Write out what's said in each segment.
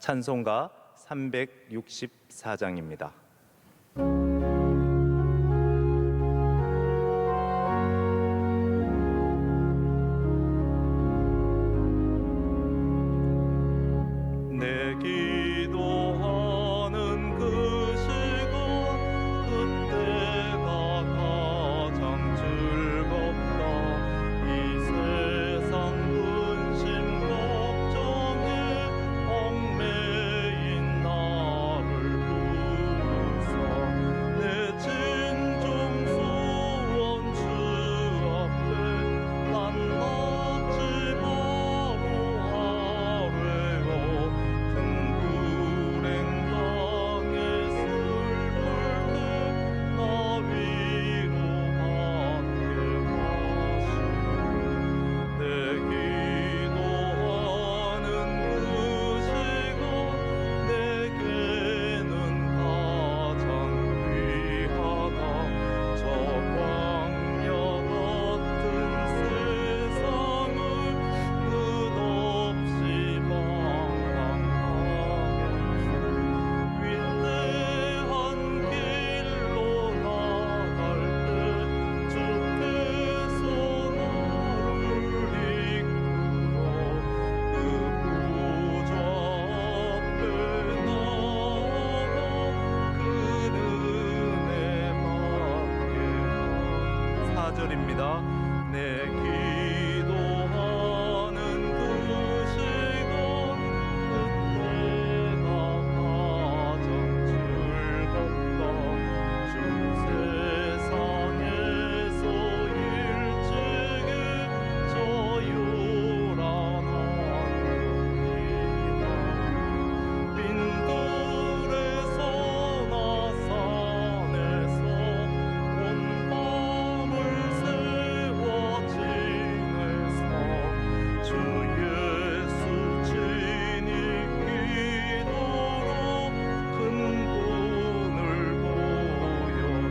찬송가 364장입니다. 내 기도하는 그 시간 그때가 가장 즐겁다. 이 세상 근심 걱정에 얽매인 나를 부으사 내 진정 소원 주 앞에 난 낫지 바로 하래요. 큰 불행 당해 슬플 때 나 위로받게 하시네. 내 기도하는 그 시간 내게는 가장 귀하다. 저 광야 같은 세상을 끝없이 방황하면서 위대한 길로 나갈 때 주께서 나를 이끌어 그 보좌 앞에 나아가 그 은혜 받게 하옵소서. 4절입니다. 내 기도하는 그 시간 그때가 가장 즐겁다. 주 세상에서 일찍이 저 요란한 밤이다. 빈들에서나 산에서 온 밤을 세워 지내서 주 예수 지니기도록 큰 분을 보여주셨네.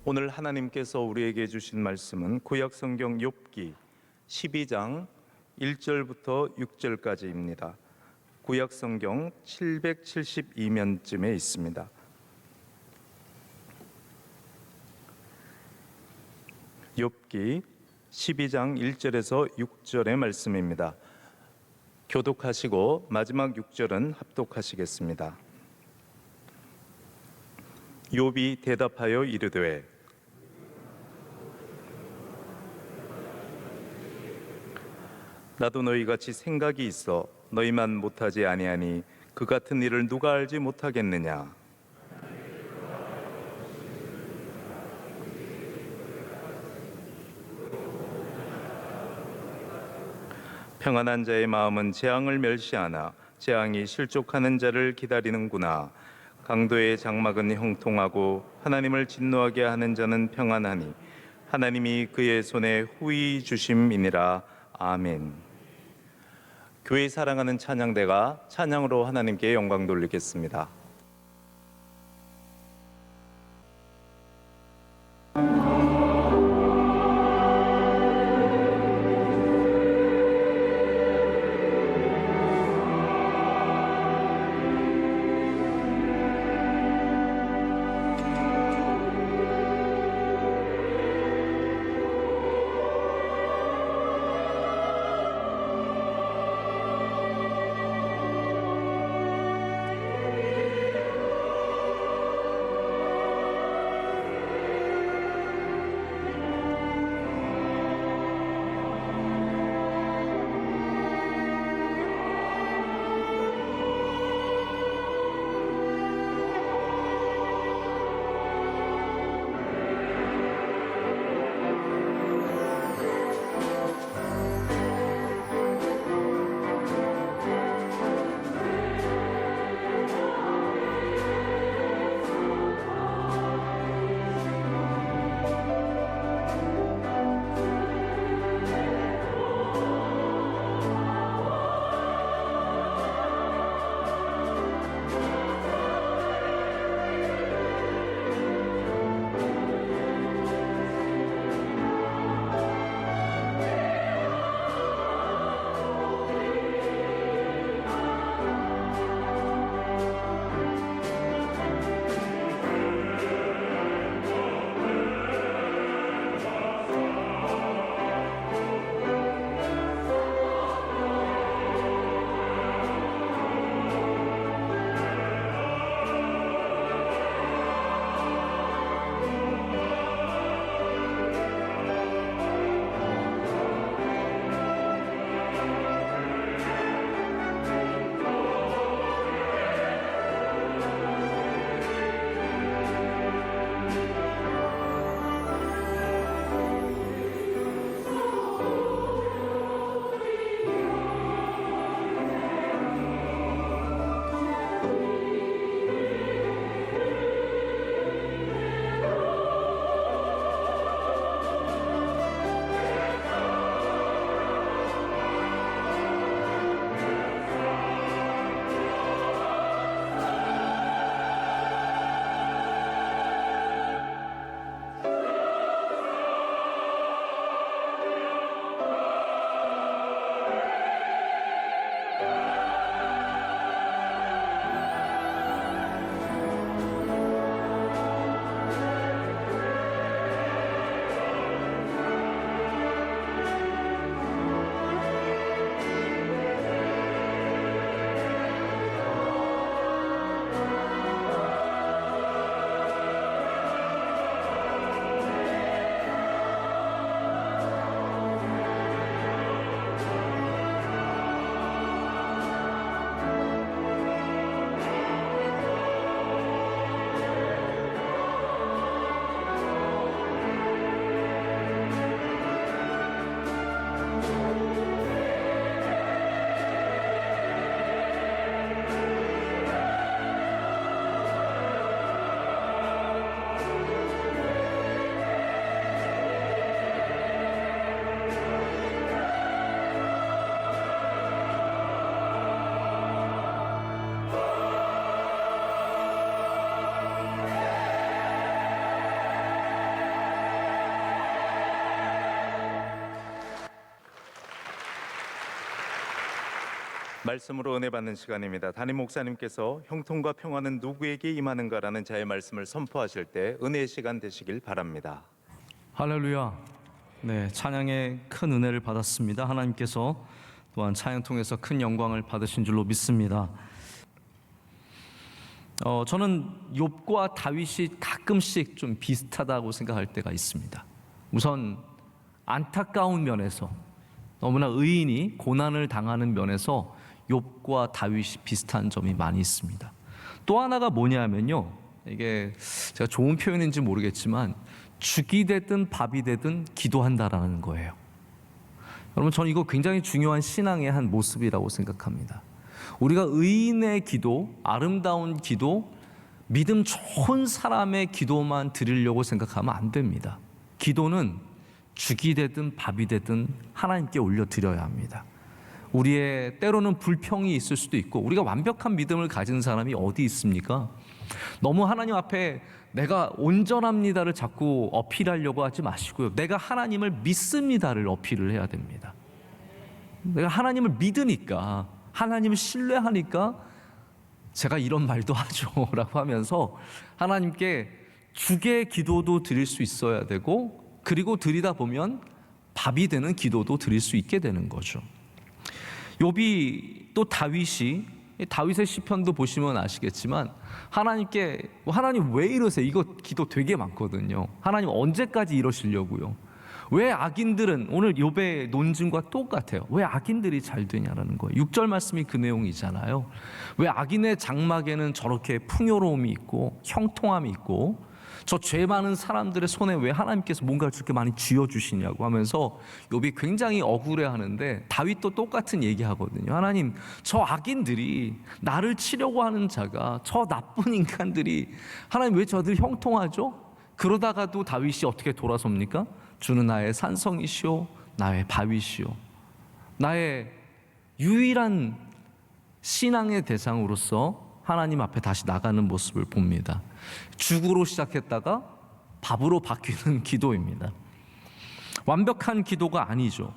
오늘 하나님께서 우리에게 주신 말씀은 구약 성경 욥기 12장 1절부터 6절까지입니다. 구약 성경 772면쯤에 있습니다. 욥기 12장 1절에서 6절의 말씀입니다. 교독하시고 마지막 6절은 합독하시겠습니다. 욥이 대답하여 이르되 나도 너희같이 생각이 있어 너희만 못하지 아니하니 그 같은 일을 누가 알지 못하겠느냐. 평안한 자의 마음은 재앙을 멸시하나 재앙이 실족하는 자를 기다리는구나. 강도의 장막은 형통하고 하나님을 진노하게 하는 자는 평안하니 하나님이 그의 손에 후히 주심이니라. 아멘. 교회 사랑하는 찬양대가 찬양으로 하나님께 영광 돌리겠습니다. 말씀으로 은혜 받는 시간입니다. 담임 목사님께서 형통과 평화는 누구에게 임하는가라는 자의 말씀을 선포하실 때 은혜의 시간 되시길 바랍니다. 할렐루야. 네, 찬양의 큰 은혜를 받았습니다. 하나님께서 또한 찬양 통해서 큰 영광을 받으신 줄로 믿습니다. 저는 욥과 다윗이 가끔씩 좀 비슷하다고 생각할 때가 있습니다. 우선 안타까운 면에서, 너무나 의인이 고난을 당하는 면에서 욥과 다윗이 비슷한 점이 많이 있습니다. 또 하나가 뭐냐면요, 이게 제가 좋은 표현인지 모르겠지만 죽이 되든 밥이 되든 기도한다라는 거예요. 여러분, 저는 이거 굉장히 중요한 신앙의 한 모습이라고 생각합니다. 우리가 의인의 기도, 아름다운 기도, 믿음 좋은 사람의 기도만 드리려고 생각하면 안 됩니다. 기도는 죽이 되든 밥이 되든 하나님께 올려드려야 합니다. 우리의 때로는 불평이 있을 수도 있고, 우리가 완벽한 믿음을 가진 사람이 어디 있습니까? 너무 하나님 앞에 내가 온전합니다를 자꾸 어필하려고 하지 마시고요, 내가 하나님을 믿습니다를 어필을 해야 됩니다. 내가 하나님을 믿으니까, 하나님을 신뢰하니까 제가 이런 말도 하죠 라고 하면서 하나님께 죽의 기도도 드릴 수 있어야 되고, 그리고 드리다 보면 밥이 되는 기도도 드릴 수 있게 되는 거죠. 욥이 또 다윗의 시편도 보시면 아시겠지만 하나님께 하나님 왜 이러세요? 이거 기도 되게 많거든요. 하나님 언제까지 이러시려고요? 왜 악인들은, 오늘 욥의 논증과 똑같아요. 왜 악인들이 잘 되냐라는 거예요. 6절 말씀이 그 내용이잖아요. 왜 악인의 장막에는 저렇게 풍요로움이 있고 형통함이 있고, 저 죄 많은 사람들의 손에 왜 하나님께서 뭔가를 저렇게 많이 쥐어주시냐고 하면서 욥이 굉장히 억울해하는데, 다윗도 똑같은 얘기하거든요. 하나님, 저 악인들이, 나를 치려고 하는 자가, 저 나쁜 인간들이, 하나님 왜 저들 형통하죠? 그러다가도 다윗이 어떻게 돌아섭니까? 주는 나의 산성이시오, 나의 바위시오, 나의 유일한 신앙의 대상으로서 하나님 앞에 다시 나가는 모습을 봅니다. 죽으로 시작했다가 밥으로 바뀌는 기도입니다. 완벽한 기도가 아니죠.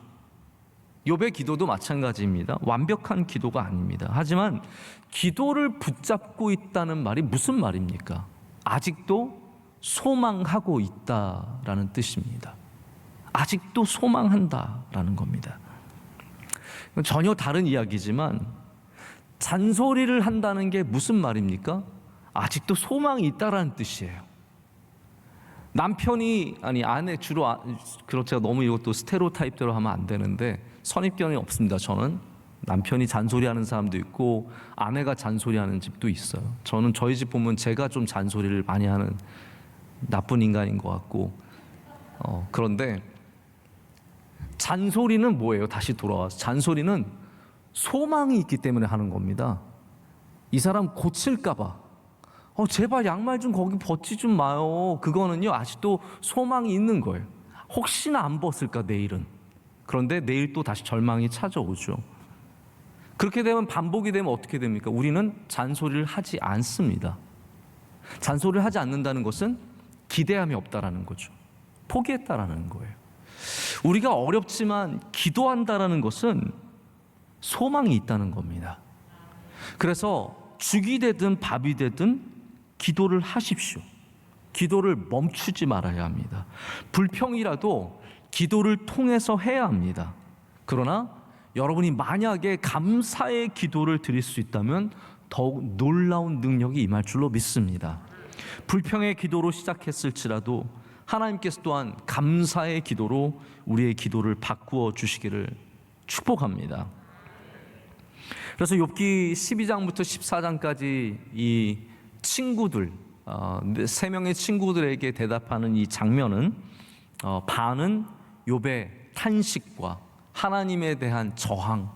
욥의 기도도 마찬가지입니다. 완벽한 기도가 아닙니다. 하지만 기도를 붙잡고 있다는 말이 무슨 말입니까? 아직도 소망하고 있다라는 뜻입니다. 아직도 소망한다라는 겁니다. 전혀 다른 이야기지만, 잔소리를 한다는 게 무슨 말입니까? 아직도 소망이 있다라는 뜻이에요. 남편이, 아내, 주로, 그렇죠, 제가 너무 이것도 스테레오타입대로 하면 안 되는데 선입견이 없습니다. 저는 남편이 잔소리하는 사람도 있고 아내가 잔소리하는 집도 있어요. 저는 저희 집 보면 제가 좀 잔소리를 많이 하는 나쁜 인간인 것 같고, 그런데 잔소리는 뭐예요? 다시 돌아와서 잔소리는 소망이 있기 때문에 하는 겁니다. 이 사람 고칠까봐, 제발 양말 좀 거기 벗지 좀 마요. 그거는요, 아직도 소망이 있는 거예요. 혹시나 안 벗을까 내일은. 그런데 내일 또 다시 절망이 찾아오죠. 그렇게 되면, 반복이 되면 어떻게 됩니까? 우리는 잔소리를 하지 않습니다. 잔소리를 하지 않는다는 것은 기대함이 없다라는 거죠. 포기했다라는 거예요. 우리가 어렵지만 기도한다라는 것은 소망이 있다는 겁니다. 그래서 죽이 되든 밥이 되든 기도를 하십시오. 기도를 멈추지 말아야 합니다. 불평이라도 기도를 통해서 해야 합니다. 그러나 여러분이 만약에 감사의 기도를 드릴 수 있다면 더욱 놀라운 능력이 임할 줄로 믿습니다. 불평의 기도로 시작했을지라도 하나님께서 또한 감사의 기도로 우리의 기도를 바꾸어 주시기를 축복합니다. 그래서 욥기 12장부터 14장까지 이 친구들, 3명의 친구들에게 대답하는 이 장면은 반은 욥의 탄식과 하나님에 대한 저항,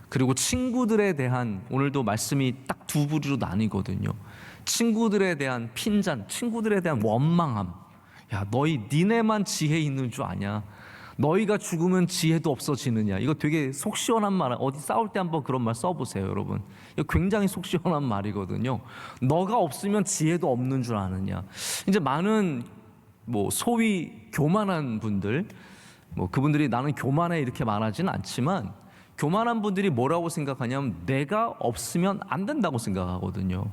그리고 친구들에 대한, 오늘도 말씀이 딱 두 부류로 나뉘거든요. 친구들에 대한 핀잔, 친구들에 대한 원망함. 야, 니네만 지혜 있는 줄 아냐? 너희가 죽으면 지혜도 없어지느냐? 이거 되게 속 시원한 말, 어디 싸울 때 한번 그런 말 써보세요, 여러분. 이거 굉장히 속 시원한 말이거든요. 너가 없으면 지혜도 없는 줄 아느냐? 이제 많은 소위 교만한 분들, 그분들이 나는 교만해 이렇게 말하지는 않지만, 교만한 분들이 뭐라고 생각하냐면 내가 없으면 안 된다고 생각하거든요.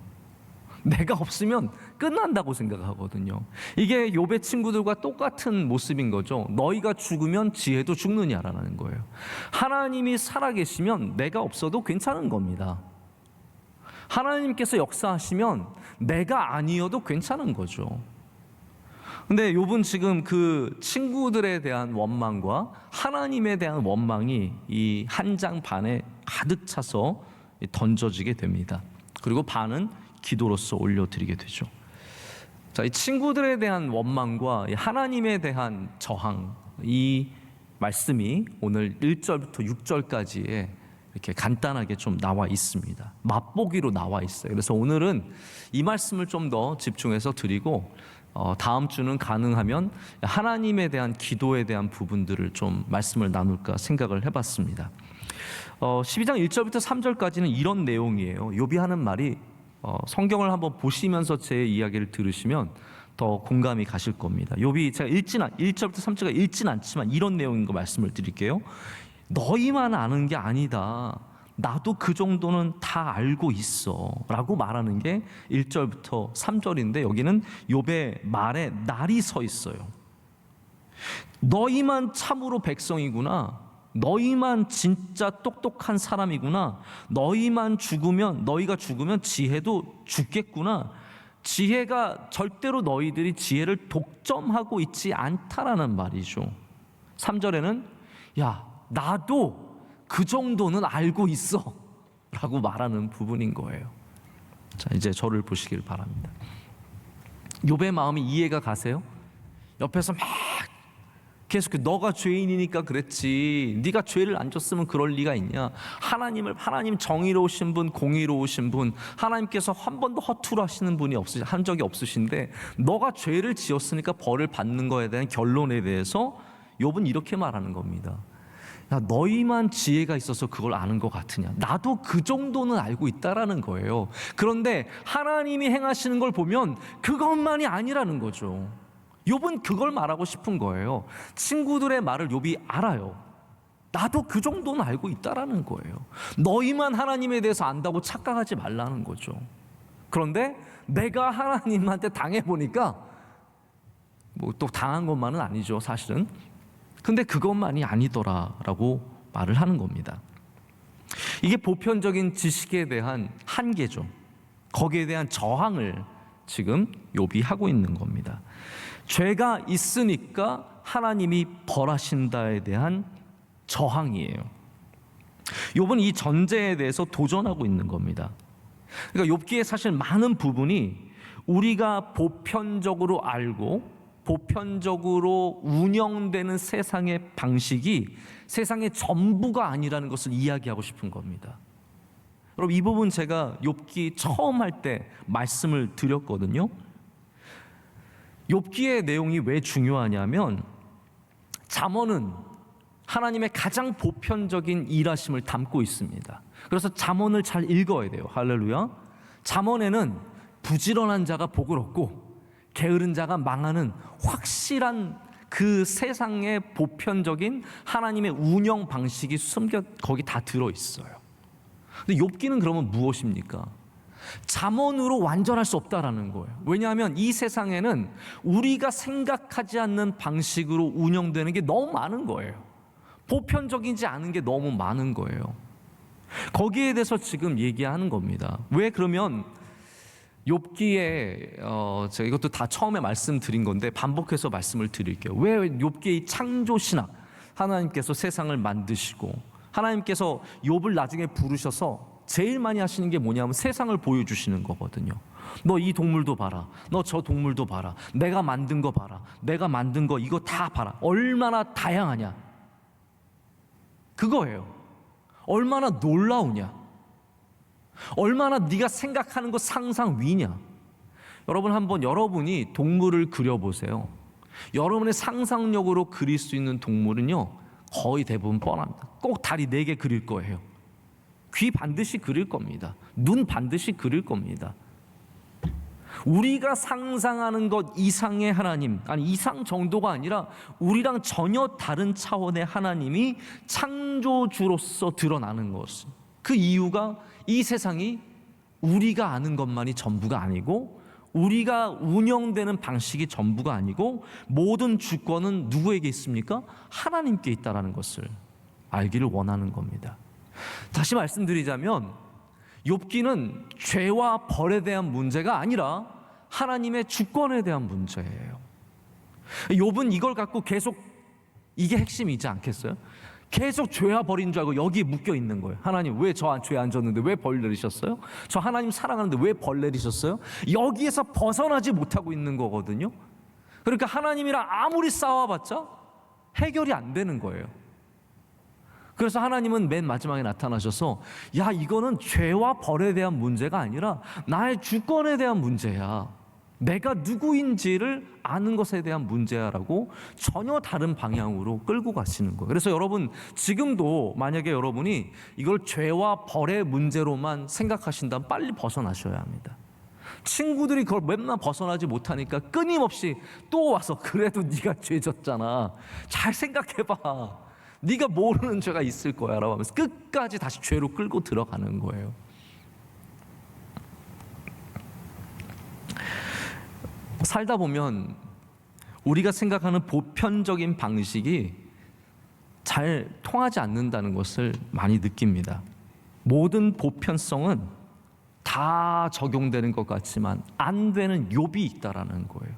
내가 없으면 끝난다고 생각하거든요. 이게 욥의 친구들과 똑같은 모습인 거죠. 너희가 죽으면 지혜도 죽느냐라는 거예요. 하나님이 살아계시면 내가 없어도 괜찮은 겁니다. 하나님께서 역사하시면 내가 아니어도 괜찮은 거죠. 근데 욥은 지금 그 친구들에 대한 원망과 하나님에 대한 원망이 이 한 장 반에 가득 차서 던져지게 됩니다. 그리고 반은 기도로서 올려드리게 되죠. 자, 이 친구들에 대한 원망과 하나님에 대한 저항, 이 말씀이 오늘 1절부터 6절까지에 이렇게 간단하게 좀 나와 있습니다. 맛보기로 나와 있어요. 그래서 오늘은 이 말씀을 좀 더 집중해서 드리고 다음 주는 가능하면 하나님에 대한 기도에 대한 부분들을 좀 말씀을 나눌까 생각을 해봤습니다. 12장 1절부터 3절까지는 이런 내용이에요. 욥이 하는 말이 성경을 한번 보시면서 제 이야기를 들으시면 더 공감이 가실 겁니다. 욥이 제가 1절부터 3절까지 읽진 않지만 이런 내용인 거 말씀을 드릴게요. 너희만 아는 게 아니다. 나도 그 정도는 다 알고 있어 라고 말하는 게 1절부터 3절인데 여기는 욥의 말에 날이 서 있어요. 너희만 참으로 백성이구나. 너희만 진짜 똑똑한 사람이구나. 너희가 죽으면 지혜도 죽겠구나. 지혜가 절대로 너희들이 지혜를 독점하고 있지 않다라는 말이죠. 3절에는 야, 나도 그 정도는 알고 있어 라고 말하는 부분인 거예요. 자, 이제 저를 보시길 바랍니다. 욥의 마음이 이해가 가세요? 옆에서 막 계속 너가 죄인이니까 그랬지, 네가 죄를 안 졌으면 그럴 리가 있냐, 하나님 정의로우신 분, 공의로우신 분, 하나님께서 한 번도 허투루 하시는 분이 한 적이 없으신데 너가 죄를 지었으니까 벌을 받는 거에 대한 결론에 대해서 욥은 이렇게 말하는 겁니다. 야, 너희만 지혜가 있어서 그걸 아는 것 같으냐? 나도 그 정도는 알고 있다라는 거예요. 그런데 하나님이 행하시는 걸 보면 그것만이 아니라는 거죠. 욥은 그걸 말하고 싶은 거예요. 친구들의 말을 욥이 알아요. 나도 그 정도는 알고 있다라는 거예요. 너희만 하나님에 대해서 안다고 착각하지 말라는 거죠. 그런데 내가 하나님한테 당해보니까 뭐 또 당한 것만은 아니죠, 사실은. 근데 그것만이 아니더라라고 말을 하는 겁니다. 이게 보편적인 지식에 대한 한계죠. 거기에 대한 저항을 지금 욥이 하고 있는 겁니다. 죄가 있으니까 하나님이 벌하신다에 대한 저항이에요. 욥은 이 전제에 대해서 도전하고 있는 겁니다. 그러니까 욥기에 사실 많은 부분이 우리가 보편적으로 알고 보편적으로 운영되는 세상의 방식이 세상의 전부가 아니라는 것을 이야기하고 싶은 겁니다. 여러분, 이 부분 제가 욥기 처음 할 때 말씀을 드렸거든요. 욥기의 내용이 왜 중요하냐면 잠언은 하나님의 가장 보편적인 일하심을 담고 있습니다. 그래서 잠언을 잘 읽어야 돼요. 할렐루야. 잠언에는 부지런한 자가 복을 얻고 게으른 자가 망하는 확실한 그 세상의 보편적인 하나님의 운영 방식이 거기 다 들어있어요. 근데 욥기는 그러면 무엇입니까? 잠언으로 완전할 수 없다라는 거예요. 왜냐하면 이 세상에는 우리가 생각하지 않는 방식으로 운영되는 게 너무 많은 거예요. 보편적이지 않은 게 너무 많은 거예요. 거기에 대해서 지금 얘기하는 겁니다. 왜 그러면 욥기에 제가 이것도 다 처음에 말씀드린 건데 반복해서 말씀을 드릴게요. 왜 욥기의 창조 신학, 하나님께서 세상을 만드시고 하나님께서 욥을 나중에 부르셔서 제일 많이 하시는 게 뭐냐면 세상을 보여주시는 거거든요. 너 이 동물도 봐라, 너 저 동물도 봐라, 내가 만든 거 봐라, 내가 만든 거 이거 다 봐라, 얼마나 다양하냐, 그거예요. 얼마나 놀라우냐, 얼마나 네가 생각하는 거 상상 위냐. 여러분, 한번 여러분이 동물을 그려보세요. 여러분의 상상력으로 그릴 수 있는 동물은요 거의 대부분 뻔합니다. 꼭 다리 4개 그릴 거예요. 귀 반드시 그릴 겁니다. 눈 반드시 그릴 겁니다. 우리가 상상하는 것 이상의 하나님, 아니 이상 정도가 아니라 우리랑 전혀 다른 차원의 하나님이 창조주로서 드러나는 것은, 그 이유가 이 세상이 우리가 아는 것만이 전부가 아니고 우리가 운영되는 방식이 전부가 아니고 모든 주권은 누구에게 있습니까? 하나님께 있다는 것을 알기를 원하는 겁니다. 다시 말씀드리자면 욥기는 죄와 벌에 대한 문제가 아니라 하나님의 주권에 대한 문제예요. 욥은 이걸 갖고 계속, 이게 핵심이지 않겠어요? 계속 죄와 벌인 줄 알고 여기에 묶여 있는 거예요. 하나님 왜 저 죄 안 졌는데 왜 벌 내리셨어요? 저 하나님 사랑하는데 왜 벌 내리셨어요? 여기에서 벗어나지 못하고 있는 거거든요. 그러니까 하나님이랑 아무리 싸워봤자 해결이 안 되는 거예요. 그래서 하나님은 맨 마지막에 나타나셔서, 야, 이거는 죄와 벌에 대한 문제가 아니라 나의 주권에 대한 문제야. 내가 누구인지를 아는 것에 대한 문제야라고 전혀 다른 방향으로 끌고 가시는 거예요. 그래서 여러분, 지금도 만약에 여러분이 이걸 죄와 벌의 문제로만 생각하신다면 빨리 벗어나셔야 합니다. 친구들이 그걸 맨날 벗어나지 못하니까 끊임없이 또 와서, 그래도 네가 죄 졌잖아, 잘 생각해봐, 네가 모르는 죄가 있을 거야 라고 하면서 끝까지 다시 죄로 끌고 들어가는 거예요. 살다 보면 우리가 생각하는 보편적인 방식이 잘 통하지 않는다는 것을 많이 느낍니다. 모든 보편성은 다 적용되는 것 같지만 안 되는 욥이 있다라는 거예요.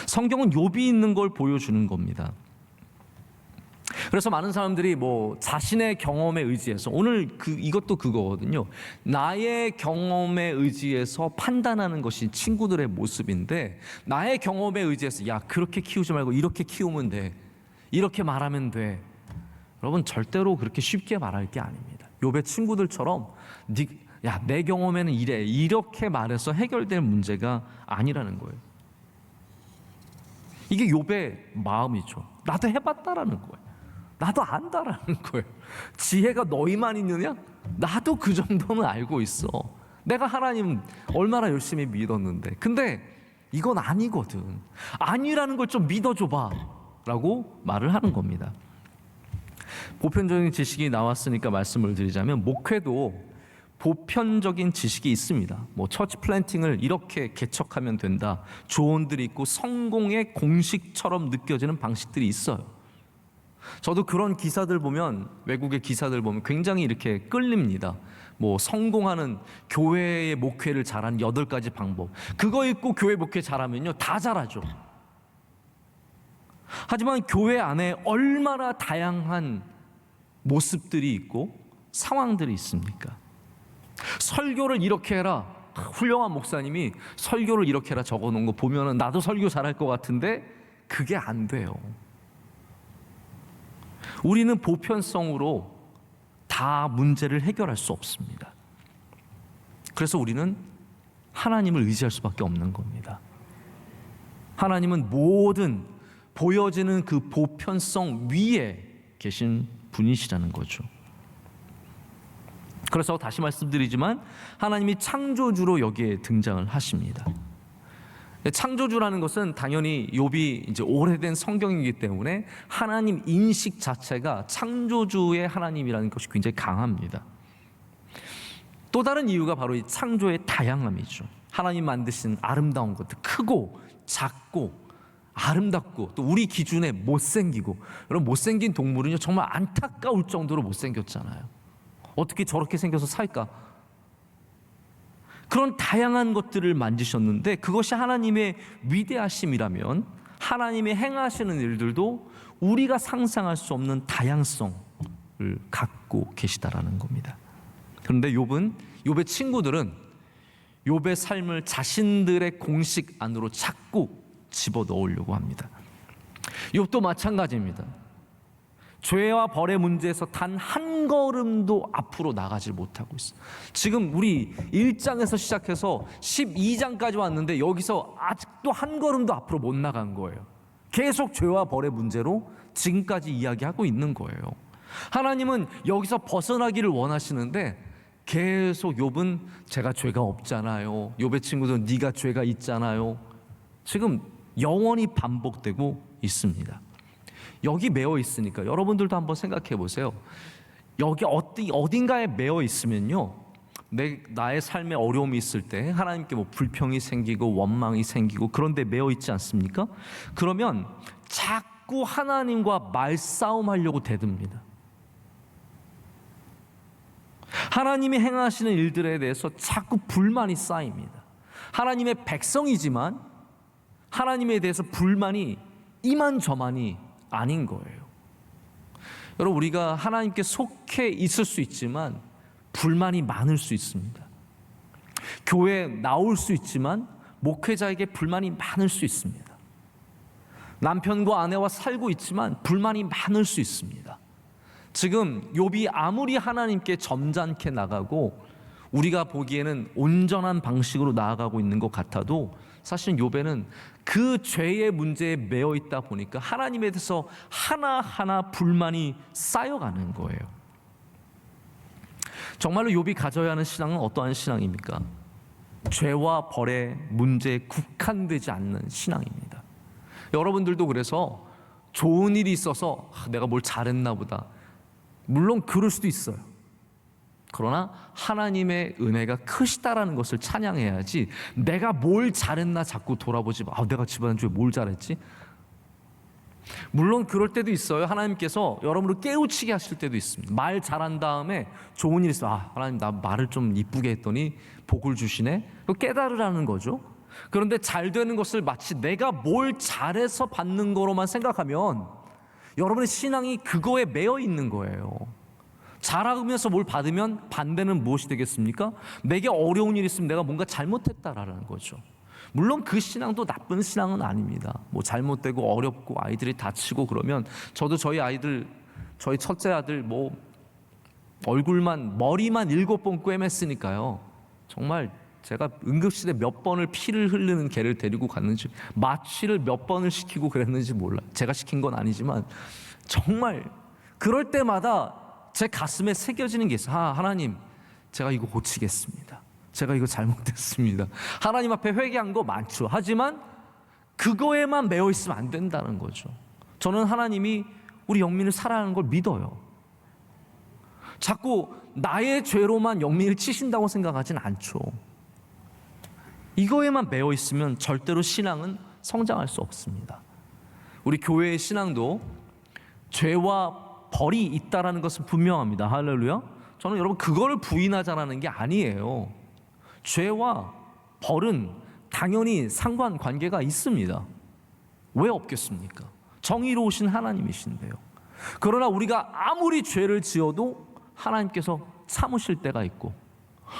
성경은 욥이 있는 걸 보여주는 겁니다. 그래서 많은 사람들이 뭐 자신의 경험에 의지해서, 오늘 이것도 그거거든요. 나의 경험에 의지해서 판단하는 것이 친구들의 모습인데, 나의 경험에 의지해서 야, 그렇게 키우지 말고 이렇게 키우면 돼, 이렇게 말하면 돼. 여러분, 절대로 그렇게 쉽게 말할 게 아닙니다. 욥의 친구들처럼 야, 내 경험에는 이래, 이렇게 말해서 해결될 문제가 아니라는 거예요. 이게 욥의 마음이죠. 나도 해봤다라는 거예요. 나도 안다라는 거예요. 지혜가 너희만 있느냐? 나도 그 정도는 알고 있어. 내가 하나님 얼마나 열심히 믿었는데. 근데 이건 아니거든. 아니라는 걸 좀 믿어줘봐 라고 말을 하는 겁니다. 보편적인 지식이 나왔으니까 말씀을 드리자면, 목회도 보편적인 지식이 있습니다. 뭐 처치 플랜팅을 이렇게 개척하면 된다, 조언들이 있고 성공의 공식처럼 느껴지는 방식들이 있어요. 저도 그런 기사들 보면, 외국의 기사들 보면 굉장히 이렇게 끌립니다. 뭐 성공하는 교회의 목회를 잘하는 8가지 방법, 그거 읽고 교회 목회 잘하면요 다 잘하죠. 하지만 교회 안에 얼마나 다양한 모습들이 있고 상황들이 있습니까? 설교를 이렇게 해라, 훌륭한 목사님이 설교를 이렇게 해라 적어놓은 거 보면은 나도 설교 잘할 것 같은데 그게 안 돼요. 우리는 보편성으로 다 문제를 해결할 수 없습니다. 그래서 우리는 하나님을 의지할 수밖에 없는 겁니다. 하나님은 모든 보여지는 그 보편성 위에 계신 분이시라는 거죠. 그래서 다시 말씀드리지만 하나님이 창조주로 여기에 등장을 하십니다. 창조주라는 것은 당연히 욥이 이제 오래된 성경이기 때문에 하나님 인식 자체가 창조주의 하나님이라는 것이 굉장히 강합니다. 또 다른 이유가 바로 이 창조의 다양함이죠. 하나님 만드신 아름다운 것들, 크고 작고 아름답고 또 우리 기준에 못생기고, 여러분 못생긴 동물은요 정말 안타까울 정도로 못생겼잖아요. 어떻게 저렇게 생겨서 살까? 그런 다양한 것들을 만드셨는데, 그것이 하나님의 위대하심이라면 하나님의 행하시는 일들도 우리가 상상할 수 없는 다양성을 갖고 계시다라는 겁니다. 그런데 욥의 친구들은 욥의 삶을 자신들의 공식 안으로 자꾸 집어넣으려고 합니다. 욥도 마찬가지입니다. 죄와 벌의 문제에서 단 한 걸음도 앞으로 나가지 못하고 있어요. 지금 우리 1장에서 시작해서 12장까지 왔는데 여기서 아직도 한 걸음도 앞으로 못 나간 거예요. 계속 죄와 벌의 문제로 지금까지 이야기하고 있는 거예요. 하나님은 여기서 벗어나기를 원하시는데 계속 욥은 제가 죄가 없잖아요. 욥의 친구들은 네가 죄가 있잖아요. 지금 영원히 반복되고 있습니다. 여기 매어 있으니까 여러분들도 한번 생각해 보세요. 여기 어딘가에 매어 있으면요, 나의 삶에 어려움이 있을 때 하나님께 뭐 불평이 생기고 원망이 생기고 그런데 매어 있지 않습니까? 그러면 자꾸 하나님과 말싸움하려고 대듭니다. 하나님이 행하시는 일들에 대해서 자꾸 불만이 쌓입니다. 하나님의 백성이지만 하나님에 대해서 불만이 이만저만이 아닌 거예요. 여러분, 우리가 하나님께 속해 있을 수 있지만 불만이 많을 수 있습니다. 교회에 나올 수 있지만 목회자에게 불만이 많을 수 있습니다. 남편과 아내와 살고 있지만 불만이 많을 수 있습니다. 지금 욥이 아무리 하나님께 점잖게 나가고 우리가 보기에는 온전한 방식으로 나아가고 있는 것 같아도 사실 욥에는 그 죄의 문제에 매여 있다 보니까 하나님에 대해서 하나하나 불만이 쌓여가는 거예요. 정말로 욥이 가져야 하는 신앙은 어떠한 신앙입니까? 죄와 벌의 문제에 국한되지 않는 신앙입니다. 여러분들도 그래서 좋은 일이 있어서 내가 뭘 잘했나 보다, 물론 그럴 수도 있어요. 그러나 하나님의 은혜가 크시다라는 것을 찬양해야지, 내가 뭘 잘했나 자꾸 돌아보지 마. 내가 지난주에 뭘 잘했지? 물론 그럴 때도 있어요. 하나님께서 여러분을 깨우치게 하실 때도 있습니다. 말 잘한 다음에 좋은 일 있어. 하나님 나 말을 좀 이쁘게 했더니 복을 주시네. 깨달으라는 거죠. 그런데 잘 되는 것을 마치 내가 뭘 잘해서 받는 거로만 생각하면 여러분의 신앙이 그거에 매여 있는 거예요. 잘하면서 뭘 받으면 반대는 무엇이 되겠습니까? 내게 어려운 일이 있으면 내가 뭔가 잘못했다라는 거죠. 물론 그 신앙도 나쁜 신앙은 아닙니다. 뭐 잘못되고 어렵고 아이들이 다치고 그러면, 저도 저희 아이들, 저희 첫째 아들 뭐 머리만 7번 꿰맸으니까요. 정말 제가 응급실에 몇 번을 피를 흐르는 개를 데리고 갔는지, 마취를 몇 번을 시키고 그랬는지 몰라요. 제가 시킨 건 아니지만 정말 그럴 때마다 제 가슴에 새겨지는 게 있어요. 하나님, 제가 이거 고치겠습니다. 제가 이거 잘못했습니다. 하나님 앞에 회개한 거 많죠. 하지만 그거에만 매여 있으면 안 된다는 거죠. 저는 하나님이 우리 영민을 사랑하는 걸 믿어요. 자꾸 나의 죄로만 영민을 치신다고 생각하진 않죠. 이거에만 매여 있으면 절대로 신앙은 성장할 수 없습니다. 우리 교회의 신앙도 죄와 벌이 있다라는 것은 분명합니다. 할렐루야. 저는 여러분 그거를 부인하자라는 게 아니에요. 죄와 벌은 당연히 상관관계가 있습니다. 왜 없겠습니까? 정의로우신 하나님이신데요. 그러나 우리가 아무리 죄를 지어도 하나님께서 참으실 때가 있고,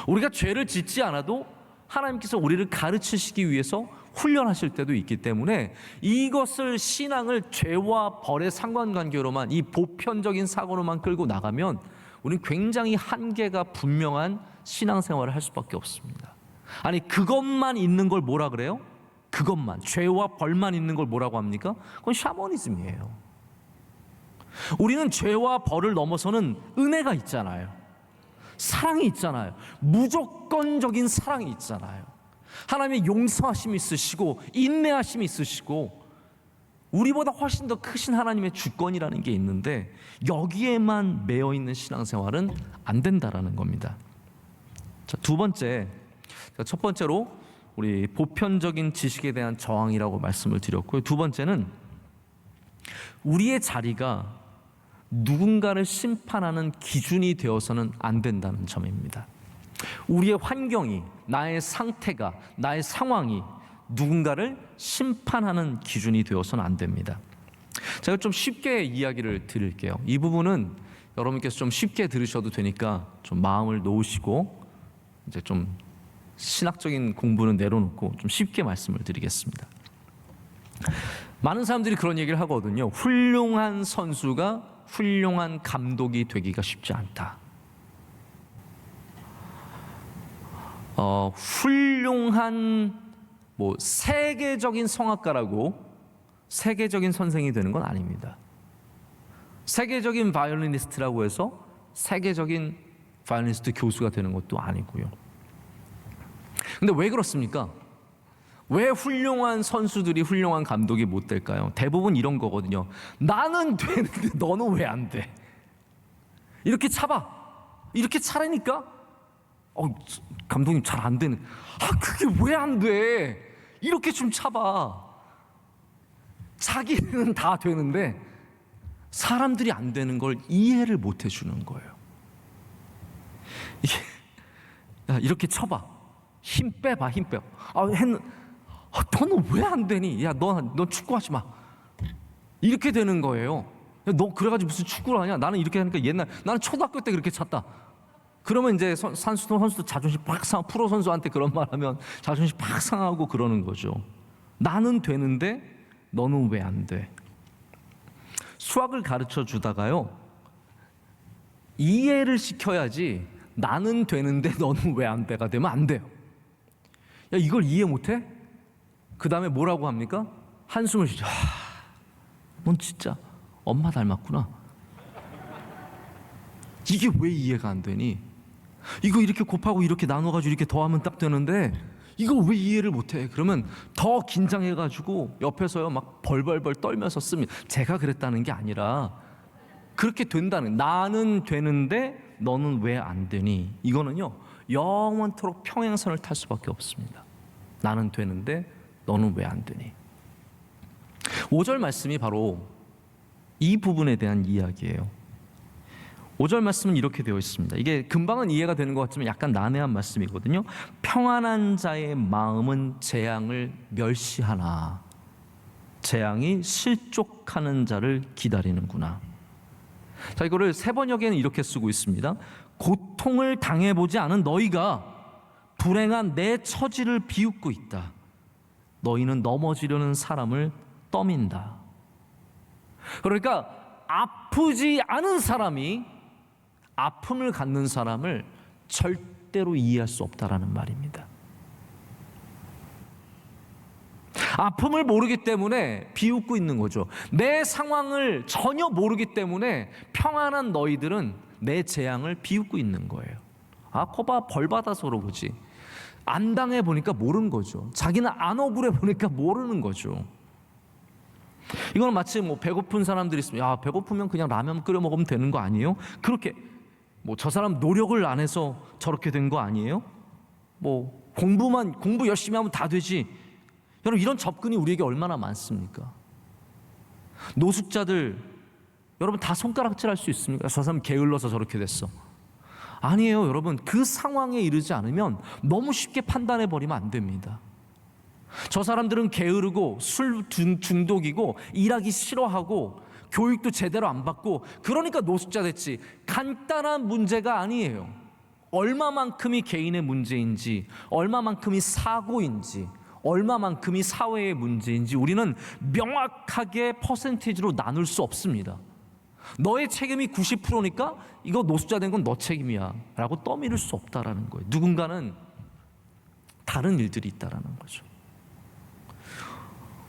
우리가 죄를 짓지 않아도 하나님께서 우리를 가르치시기 위해서 훈련하실 때도 있기 때문에 이것을, 신앙을 죄와 벌의 상관관계로만, 이 보편적인 사고로만 끌고 나가면 우리는 굉장히 한계가 분명한 신앙생활을 할 수밖에 없습니다. 아니, 그것만 있는 걸 뭐라 그래요? 그것만, 죄와 벌만 있는 걸 뭐라고 합니까? 그건 샤머니즘이에요. 우리는 죄와 벌을 넘어서는 은혜가 있잖아요. 사랑이 있잖아요. 무조건적인 사랑이 있잖아요. 하나님의 용서하심이 있으시고 인내하심이 있으시고 우리보다 훨씬 더 크신 하나님의 주권이라는 게 있는데, 여기에만 매여 있는 신앙생활은 안 된다라는 겁니다. 자, 두 번째, 첫 번째로 우리 보편적인 지식에 대한 저항이라고 말씀을 드렸고요. 두 번째는 우리의 자리가 누군가를 심판하는 기준이 되어서는 안 된다는 점입니다. 우리의 환경이, 나의 상태가, 나의 상황이 누군가를 심판하는 기준이 되어서는 안 됩니다. 제가 좀 쉽게 이야기를 드릴게요. 이 부분은 여러분께서 좀 쉽게 들으셔도 되니까 좀 마음을 놓으시고 이제 좀 신학적인 공부는 내려놓고 좀 쉽게 말씀을 드리겠습니다. 많은 사람들이 그런 얘기를 하거든요. 훌륭한 선수가 훌륭한 감독이 되기가 쉽지 않다. 훌륭한 세계적인 성악가라고 세계적인 선생이 되는 건 아닙니다. 세계적인 바이올리니스트라고 해서 세계적인 바이올리니스트 교수가 되는 것도 아니고요. 근데 왜 그렇습니까? 왜 훌륭한 선수들이 훌륭한 감독이 못 될까요? 대부분 이런 거거든요. 나는 되는데 너는 왜 안 돼? 이렇게 차봐. 이렇게 차라니까? 감독님 잘 안 되는. 그게 왜 안 돼? 이렇게 좀 차봐. 자기는 다 되는데 사람들이 안 되는 걸 이해를 못 해주는 거예요. 이렇게 쳐봐. 힘 빼봐, 힘 빼. 너는 왜 안 되니? 야, 너 축구하지 마. 이렇게 되는 거예요. 야, 너 그래가지고 무슨 축구를 하냐? 나는 이렇게 하니까 나는 초등학교 때 그렇게 찼다. 그러면 이제 선수도 자존심 팍 상하고, 프로 선수한테 그런 말 하면 자존심 팍 상하고 그러는 거죠. 나는 되는데 너는 왜 안 돼? 수학을 가르쳐 주다가요, 이해를 시켜야지 나는 되는데 너는 왜 안 돼가 되면 안 돼요. 야, 이걸 이해 못해? 그 다음에 뭐라고 합니까? 한숨을 쉬죠. 넌 진짜 엄마 닮았구나. 이게 왜 이해가 안 되니? 이거 이렇게 곱하고 이렇게 나눠가지고 이렇게 더하면 딱 되는데 이거 왜 이해를 못해? 그러면 더 긴장해가지고 옆에서요 막 벌벌벌 떨면서 씁니다. 제가 그랬다는 게 아니라 그렇게 된다는, 나는 되는데 너는 왜 안 되니? 이거는요 영원토록 평행선을 탈 수밖에 없습니다. 나는 되는데 너는 왜 안 되니? 5절 말씀이 바로 이 부분에 대한 이야기예요. 5절 말씀은 이렇게 되어 있습니다. 이게 금방은 이해가 되는 것 같지만 약간 난해한 말씀이거든요. 평안한 자의 마음은 재앙을 멸시하나 재앙이 실족하는 자를 기다리는구나. 자, 이거를 새 번역에는 이렇게 쓰고 있습니다. 고통을 당해보지 않은 너희가 불행한 내 처지를 비웃고 있다. 너희는 넘어지려는 사람을 떠민다. 그러니까 아프지 않은 사람이 아픔을 갖는 사람을 절대로 이해할 수 없다라는 말입니다. 아픔을 모르기 때문에 비웃고 있는 거죠. 내 상황을 전혀 모르기 때문에 평안한 너희들은 내 재앙을 비웃고 있는 거예요. 거봐, 벌 받아서 그러지. 안 당해 보니까 모르는 거죠. 자기는 안 억울해 보니까 모르는 거죠. 이건 마치 배고픈 사람들이 있으면, 야, 배고프면 그냥 라면 끓여 먹으면 되는 거 아니에요? 그렇게 저 사람 노력을 안 해서 저렇게 된 거 아니에요? 공부 열심히 하면 다 되지. 여러분, 이런 접근이 우리에게 얼마나 많습니까? 노숙자들 여러분 다 손가락질할 수 있습니까? 저 사람 게을러서 저렇게 됐어. 아니에요, 여러분. 그 상황에 이르지 않으면 너무 쉽게 판단해 버리면 안 됩니다. 저 사람들은 게으르고 술 중독이고 일하기 싫어하고 교육도 제대로 안 받고 그러니까 노숙자 됐지. 간단한 문제가 아니에요. 얼마만큼이 개인의 문제인지, 얼마만큼이 사고인지, 얼마만큼이 사회의 문제인지 우리는 명확하게 퍼센티지로 나눌 수 없습니다. 너의 책임이 90%니까 이거 노숙자 된 건 너 책임이야 라고 떠밀을 수 없다라는 거예요. 누군가는 다른 일들이 있다라는 거죠.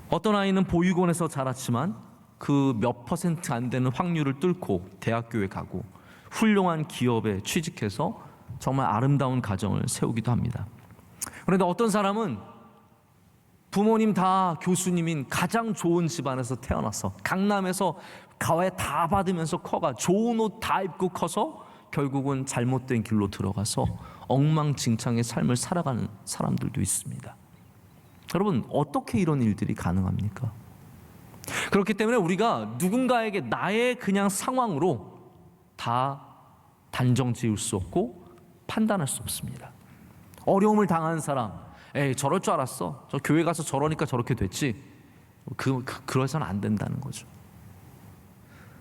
어떤 아이는 보육원에서 자랐지만 그 몇 퍼센트 안 되는 확률을 뚫고 대학교에 가고 훌륭한 기업에 취직해서 정말 아름다운 가정을 세우기도 합니다. 그런데 어떤 사람은 부모님 다 교수님인 가장 좋은 집안에서 태어나서 강남에서 가외 다 받으면서 커가 좋은 옷 다 입고 커서 결국은 잘못된 길로 들어가서 엉망진창의 삶을 살아가는 사람들도 있습니다. 여러분, 어떻게 이런 일들이 가능합니까? 그렇기 때문에 우리가 누군가에게 나의 그냥 상황으로 다 단정 지을 수 없고 판단할 수 없습니다. 어려움을 당한 사람, 에이 저럴 줄 알았어. 저 교회 가서 저러니까 저렇게 됐지. 그래서는 안 된다는 거죠.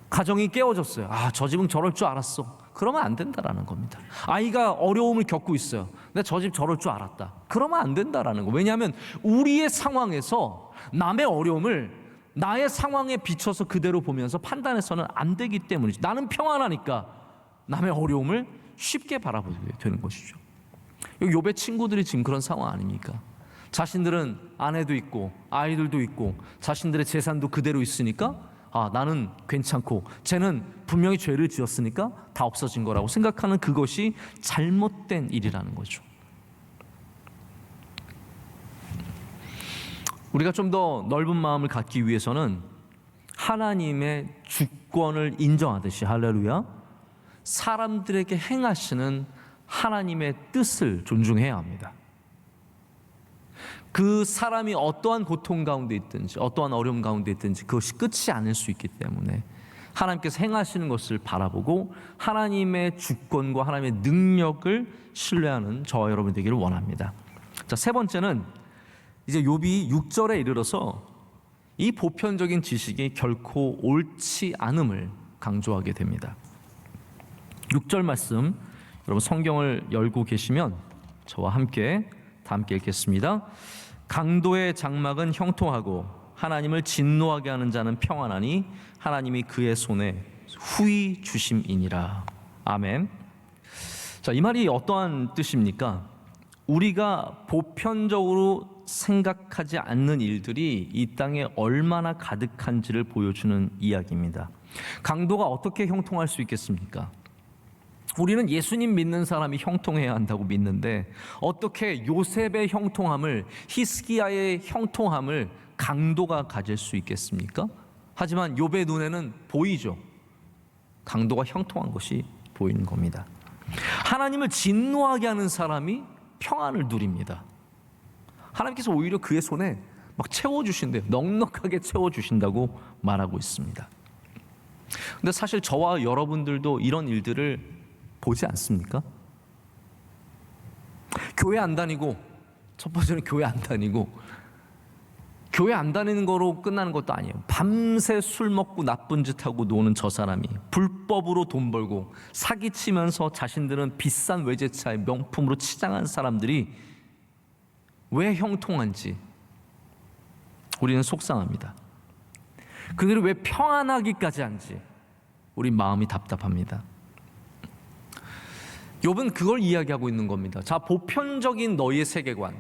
가정이 깨어졌어요. 저 집은 저럴 줄 알았어. 그러면 안 된다라는 겁니다. 아이가 어려움을 겪고 있어요. 근데 저 집 저럴 줄 알았다. 그러면 안 된다라는 거. 왜냐하면 우리의 상황에서 남의 어려움을 나의 상황에 비춰서 그대로 보면서 판단해서는 안 되기 때문이죠. 나는 평안하니까 남의 어려움을 쉽게 바라보게 되는 것이죠. 욥의 친구들이 지금 그런 상황 아닙니까? 자신들은 아내도 있고 아이들도 있고 자신들의 재산도 그대로 있으니까 나는 괜찮고 쟤는 분명히 죄를 지었으니까 다 없어진 거라고 생각하는 그것이 잘못된 일이라는 거죠. 우리가 좀 더 넓은 마음을 갖기 위해서는 하나님의 주권을 인정하듯이, 할렐루야, 사람들에게 행하시는 하나님의 뜻을 존중해야 합니다. 그 사람이 어떠한 고통 가운데 있든지 어떠한 어려움 가운데 있든지 그것이 끝이 아닐 수 있기 때문에 하나님께서 행하시는 것을 바라보고 하나님의 주권과 하나님의 능력을 신뢰하는 저와 여러분이 되기를 원합니다. 자, 세 번째는 이제 욥이 6절에 이르러서 이 보편적인 지식이 결코 옳지 않음을 강조하게 됩니다. 6절 말씀, 여러분 성경을 열고 계시면 저와 함께 읽겠습니다. 강도의 장막은 형통하고 하나님을 진노하게 하는 자는 평안하니 하나님이 그의 손에 후히 주심이니라. 아멘. 자, 이 말이 어떠한 뜻입니까? 우리가 보편적으로 생각하지 않는 일들이 이 땅에 얼마나 가득한지를 보여주는 이야기입니다. 강도가 어떻게 형통할 수 있겠습니까? 우리는 예수님 믿는 사람이 형통해야 한다고 믿는데 어떻게 요셉의 형통함을, 히스기야의 형통함을 강도가 가질 수 있겠습니까? 하지만 욥의 눈에는 보이죠. 강도가 형통한 것이 보이는 겁니다. 하나님을 진노하게 하는 사람이 평안을 누립니다. 하나님께서 오히려 그의 손에 막 채워주신대요. 넉넉하게 채워주신다고 말하고 있습니다. 근데 사실 저와 여러분들도 이런 일들을 보지 않습니까? 교회 안 다니고, 첫 번째는 교회 안 다니고, 교회 안 다니는 거로 끝나는 것도 아니에요. 밤새 술 먹고 나쁜 짓 하고 노는 저 사람이 불법으로 돈 벌고 사기치면서 자신들은 비싼 외제차에 명품으로 치장한 사람들이 왜 형통한지 우리는 속상합니다. 그들이 왜 평안하기까지 한지 우리 마음이 답답합니다. 욥은 그걸 이야기하고 있는 겁니다. 자, 보편적인 너희의 세계관,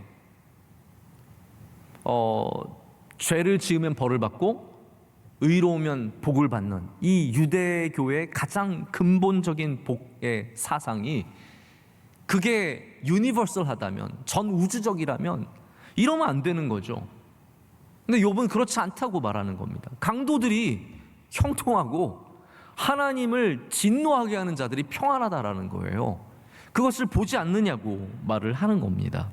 죄를 지으면 벌을 받고 의로우면 복을 받는 이 유대교의 가장 근본적인 복의 사상이 그게 유니버설하다면, 전 우주적이라면 이러면 안 되는 거죠. 근데 욥은 그렇지 않다고 말하는 겁니다. 강도들이 형통하고 하나님을 진노하게 하는 자들이 평안하다라는 거예요. 그것을 보지 않느냐고 말을 하는 겁니다.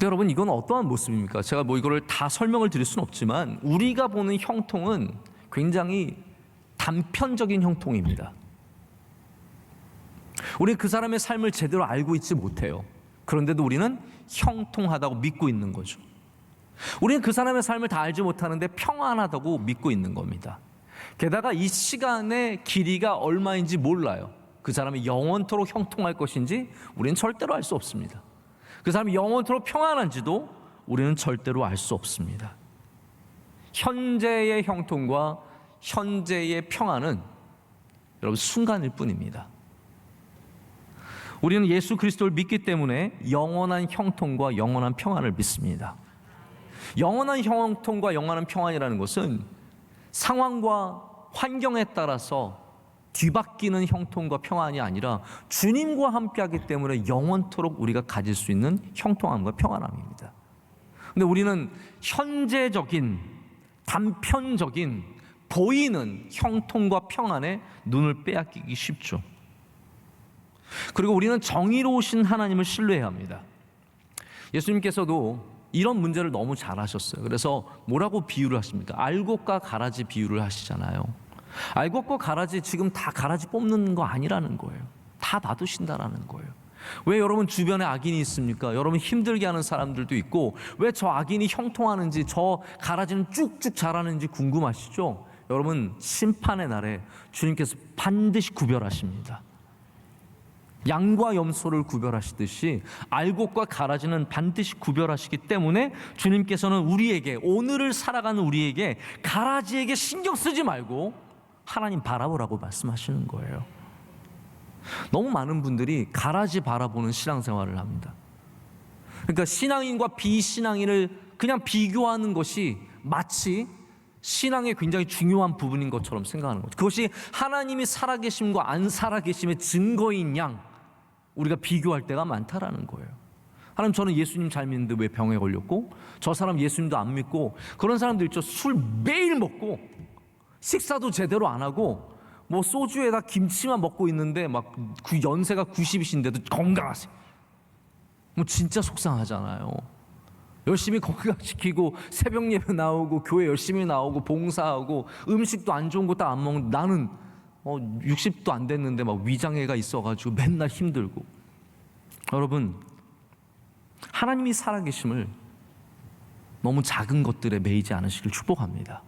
여러분, 이건 어떠한 모습입니까? 제가 이거를 다 설명을 드릴 수는 없지만 우리가 보는 형통은 굉장히 단편적인 형통입니다. 우리는 그 사람의 삶을 제대로 알고 있지 못해요. 그런데도 우리는 형통하다고 믿고 있는 거죠. 우리는 그 사람의 삶을 다 알지 못하는데 평안하다고 믿고 있는 겁니다. 게다가 이 시간의 길이가 얼마인지 몰라요. 그 사람이 영원토록 형통할 것인지 우리는 절대로 알 수 없습니다. 그 사람이 영원토록 평안한지도 우리는 절대로 알 수 없습니다. 현재의 형통과 현재의 평안은 여러분 순간일 뿐입니다. 우리는 예수 그리스도를 믿기 때문에 영원한 형통과 영원한 평안을 믿습니다. 영원한 형통과 영원한 평안이라는 것은 상황과 환경에 따라서 뒤바뀌는 형통과 평안이 아니라 주님과 함께하기 때문에 영원토록 우리가 가질 수 있는 형통함과 평안함입니다. 근데 우리는 현재적인, 단편적인, 보이는 형통과 평안에 눈을 빼앗기기 쉽죠. 그리고 우리는 정의로우신 하나님을 신뢰해야 합니다. 예수님께서도 이런 문제를 너무 잘 하셨어요. 그래서 뭐라고 비유를 하십니까? 알곡과 가라지 비유를 하시잖아요. 알곡과 가라지, 지금 다 가라지 뽑는 거 아니라는 거예요. 다 놔두신다라는 거예요. 왜 여러분 주변에 악인이 있습니까? 여러분 힘들게 하는 사람들도 있고, 왜 저 악인이 형통하는지, 저 가라지는 쭉쭉 자라는지 궁금하시죠? 여러분, 심판의 날에 주님께서 반드시 구별하십니다. 양과 염소를 구별하시듯이 알곡과 가라지는 반드시 구별하시기 때문에 주님께서는 우리에게, 오늘을 살아가는 우리에게 가라지에게 신경 쓰지 말고 하나님 바라보라고 말씀하시는 거예요. 너무 많은 분들이 가라지 바라보는 신앙생활을 합니다. 그러니까 신앙인과 비신앙인을 그냥 비교하는 것이 마치 신앙의 굉장히 중요한 부분인 것처럼 생각하는 거죠. 그것이 하나님이 살아계심과 안 살아계심의 증거인 양 우리가 비교할 때가 많다라는 거예요. 하나님, 저는 예수님 잘 믿는데 왜 병에 걸렸고, 저 사람 예수님도 안 믿고, 그런 사람들 있죠. 술 매일 먹고 식사도 제대로 안 하고 뭐 소주에다 김치만 먹고 있는데 막 연세가 90이신데도 건강하세요. 뭐 진짜 속상하잖아요. 열심히 건강시키고 새벽 예배 나오고 교회 열심히 나오고 봉사하고 음식도 안 좋은 거 다 안 먹는 나는 60도 안 됐는데 막 위장애가 있어가지고 맨날 힘들고. 여러분, 하나님이 살아계심을 너무 작은 것들에 매이지 않으시길 축복합니다.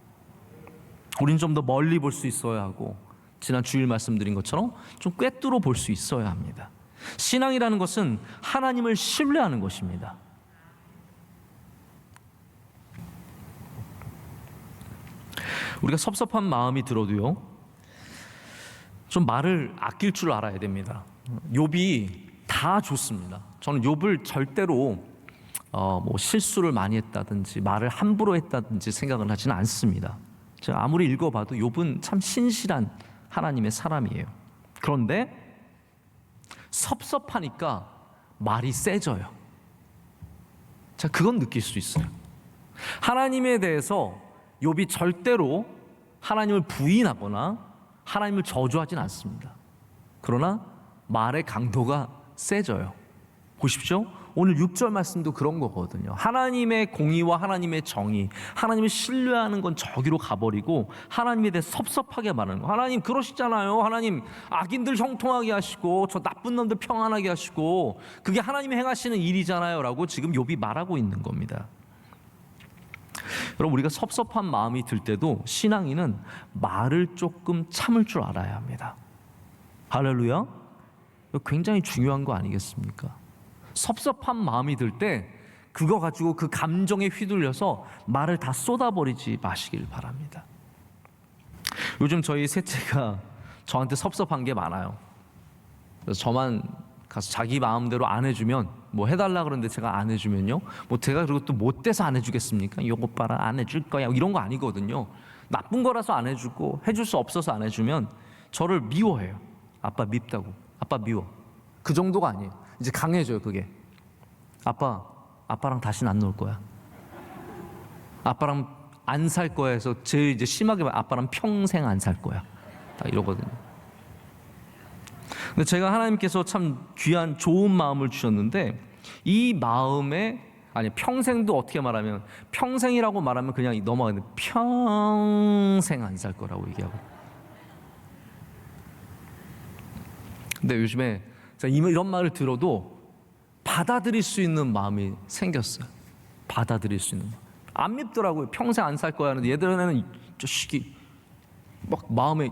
우린 좀 더 멀리 볼 수 있어야 하고, 지난 주일 말씀드린 것처럼 좀 꿰뚫어 볼 수 있어야 합니다. 신앙이라는 것은 하나님을 신뢰하는 것입니다. 우리가 섭섭한 마음이 들어도요, 좀 말을 아낄 줄 알아야 됩니다. 욥이 다 좋습니다. 저는 욥을 절대로 뭐 실수를 많이 했다든지 말을 함부로 했다든지 생각을 하지는 않습니다. 제가 아무리 읽어봐도 욥은 참 신실한 하나님의 사람이에요. 그런데 섭섭하니까 말이 세져요. 자, 그건 느낄 수 있어요. 하나님에 대해서 욥이 절대로 하나님을 부인하거나 하나님을 저주하진 않습니다. 그러나 말의 강도가 세져요. 보십시오. 오늘 6절 말씀도 그런 거거든요. 하나님의 공의와 하나님의 정의, 하나님을 신뢰하는 건 저기로 가버리고 하나님에 대해 섭섭하게 말하는 거. 하나님 그러시잖아요. 하나님 악인들 형통하게 하시고 저 나쁜 놈들 평안하게 하시고 그게 하나님이 행하시는 일이잖아요 라고 지금 욥이 말하고 있는 겁니다. 여러분, 우리가 섭섭한 마음이 들 때도 신앙인은 말을 조금 참을 줄 알아야 합니다. 할렐루야. 이거 굉장히 중요한 거 아니겠습니까? 섭섭한 마음이 들 때 그거 가지고 그 감정에 휘둘려서 말을 다 쏟아버리지 마시길 바랍니다. 요즘 저희 셋째가 저한테 섭섭한 게 많아요. 그래서 저만 가서 자기 마음대로 안 해주면 뭐 해달라 그러는데 제가 안 해주면요, 뭐 제가 그리고 또 못돼서 안 해주겠습니까? 요거 봐라, 안 해줄 거야, 이런 거 아니거든요. 나쁜 거라서 안 해주고 해줄 수 없어서 안 해주면 저를 미워해요. 아빠 밉다고, 아빠 미워. 그 정도가 아니에요. 이제 강해져요. 그게 아빠랑 다시는 안 놀 거야, 아빠랑 안 살 거야 해서 제일 이제 심하게 아빠랑 평생 안 살 거야, 다 이러거든요. 근데 제가 하나님께서 참 귀한 좋은 마음을 주셨는데 이 마음에 평생도 어떻게 말하면 평생이라고 말하면 그냥 넘어가는데 평생 안 살 거라고 얘기하고. 근데 요즘에 이런 말을 들어도 받아들일 수 있는 마음이 생겼어요. 받아들일 수 있는 마음. 안 밉더라고요. 평생 안 살 거야 하는데 예전에는 저 시기 막 마음에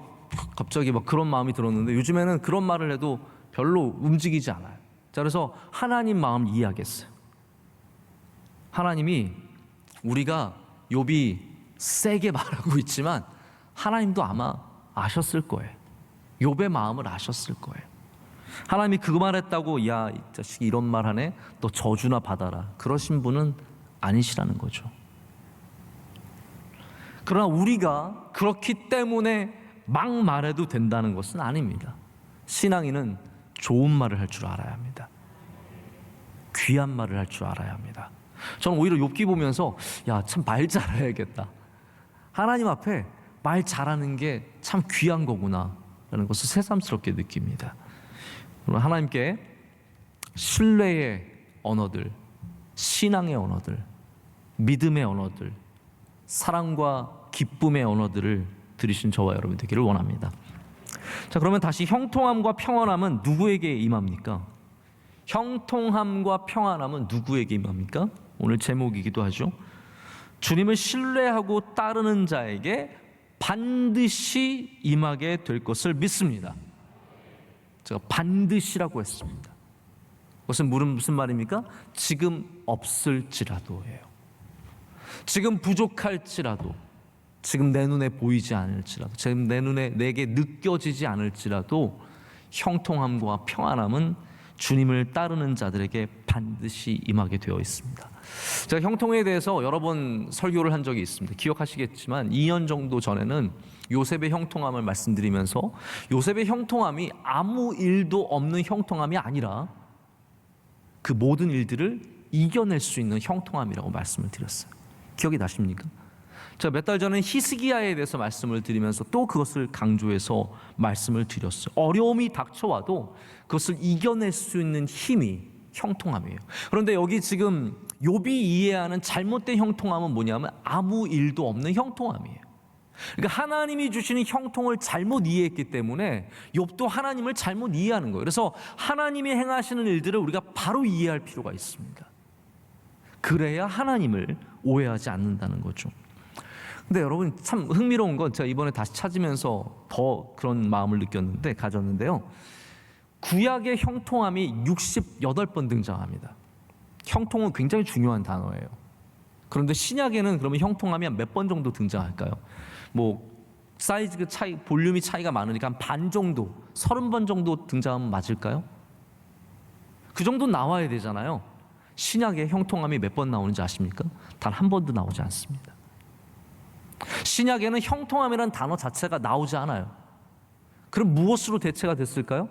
갑자기 막 그런 마음이 들었는데 요즘에는 그런 말을 해도 별로 움직이지 않아요. 자, 그래서 하나님 마음 이해하겠어요. 하나님이 우리가 욥이 세게 말하고 있지만 하나님도 아마 아셨을 거예요. 욥의 마음을 아셨을 거예요. 하나님이 그 말했다고 야, 이 자식이 이런 말 하네, 너 저주나 받아라, 그러신 분은 아니시라는 거죠. 그러나 우리가 그렇기 때문에 막 말해도 된다는 것은 아닙니다. 신앙인은 좋은 말을 할 줄 알아야 합니다. 귀한 말을 할 줄 알아야 합니다. 저는 오히려 욥기 보면서 야, 참 말 잘해야겠다. 하나님 앞에 말 잘하는 게 참 귀한 거구나 라는 것을 새삼스럽게 느낍니다. 하나님께 신뢰의 언어들, 신앙의 언어들, 믿음의 언어들, 사랑과 기쁨의 언어들을 들으신 저와 여러분 되기를 원합니다. 자, 그러면 다시 형통함과 평안함은 누구에게 임합니까? 형통함과 평안함은 누구에게 임합니까? 오늘 제목이기도 하죠. 주님을 신뢰하고 따르는 자에게 반드시 임하게 될 것을 믿습니다. 제가 반드시라고 했습니다. 그것은 무슨 말입니까? 지금 없을지라도예요. 지금 부족할지라도, 지금 내 눈에 보이지 않을지라도, 지금 내 눈에 내게 느껴지지 않을지라도 형통함과 평안함은 주님을 따르는 자들에게 반드시 임하게 되어 있습니다. 제가 형통에 대해서 여러 번 설교를 한 적이 있습니다. 기억하시겠지만 2년 정도 전에는 요셉의 형통함을 말씀드리면서 요셉의 형통함이 아무 일도 없는 형통함이 아니라 그 모든 일들을 이겨낼 수 있는 형통함이라고 말씀을 드렸어요. 기억이 나십니까? 제가 몇 달 전에 히스기야에 대해서 말씀을 드리면서 또 그것을 강조해서 말씀을 드렸어요. 어려움이 닥쳐와도 그것을 이겨낼 수 있는 힘이 형통함이에요. 그런데 여기 지금 욥이 이해하는 잘못된 형통함은 뭐냐면 아무 일도 없는 형통함이에요. 그러니까 하나님이 주시는 형통을 잘못 이해했기 때문에 욥도 하나님을 잘못 이해하는 거예요. 그래서 하나님이 행하시는 일들을 우리가 바로 이해할 필요가 있습니다. 그래야 하나님을 오해하지 않는다는 거죠. 근데 여러분 참 흥미로운 건 제가 이번에 다시 찾으면서 더 그런 마음을 가졌는데요. 구약의 형통함이 68번 등장합니다. 형통은 굉장히 중요한 단어예요. 그런데 신약에는 그러면 형통함이 한 몇 번 정도 등장할까요? 뭐 사이즈 차이, 볼륨이 차이가 많으니까 한 반 정도, 30번 정도 등장하면 맞을까요? 그 정도 나와야 되잖아요. 신약에 형통함이 몇 번 나오는지 아십니까? 단 한 번도 나오지 않습니다. 신약에는 형통함이라는 단어 자체가 나오지 않아요. 그럼 무엇으로 대체가 됐을까요?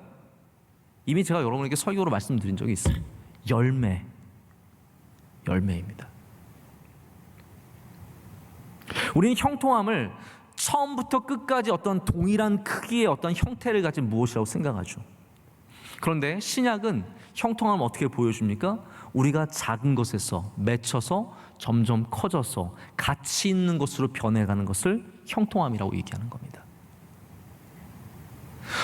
이미 제가 여러분에게 설교로 말씀드린 적이 있어요. 열매입니다. 우리는 형통함을 처음부터 끝까지 어떤 동일한 크기의 어떤 형태를 가진 무엇이라고 생각하죠. 그런데 신약은 형통함을 어떻게 보여줍니까? 우리가 작은 것에서 맺혀서 점점 커져서 가치 있는 것으로 변해가는 것을 형통함이라고 얘기하는 겁니다.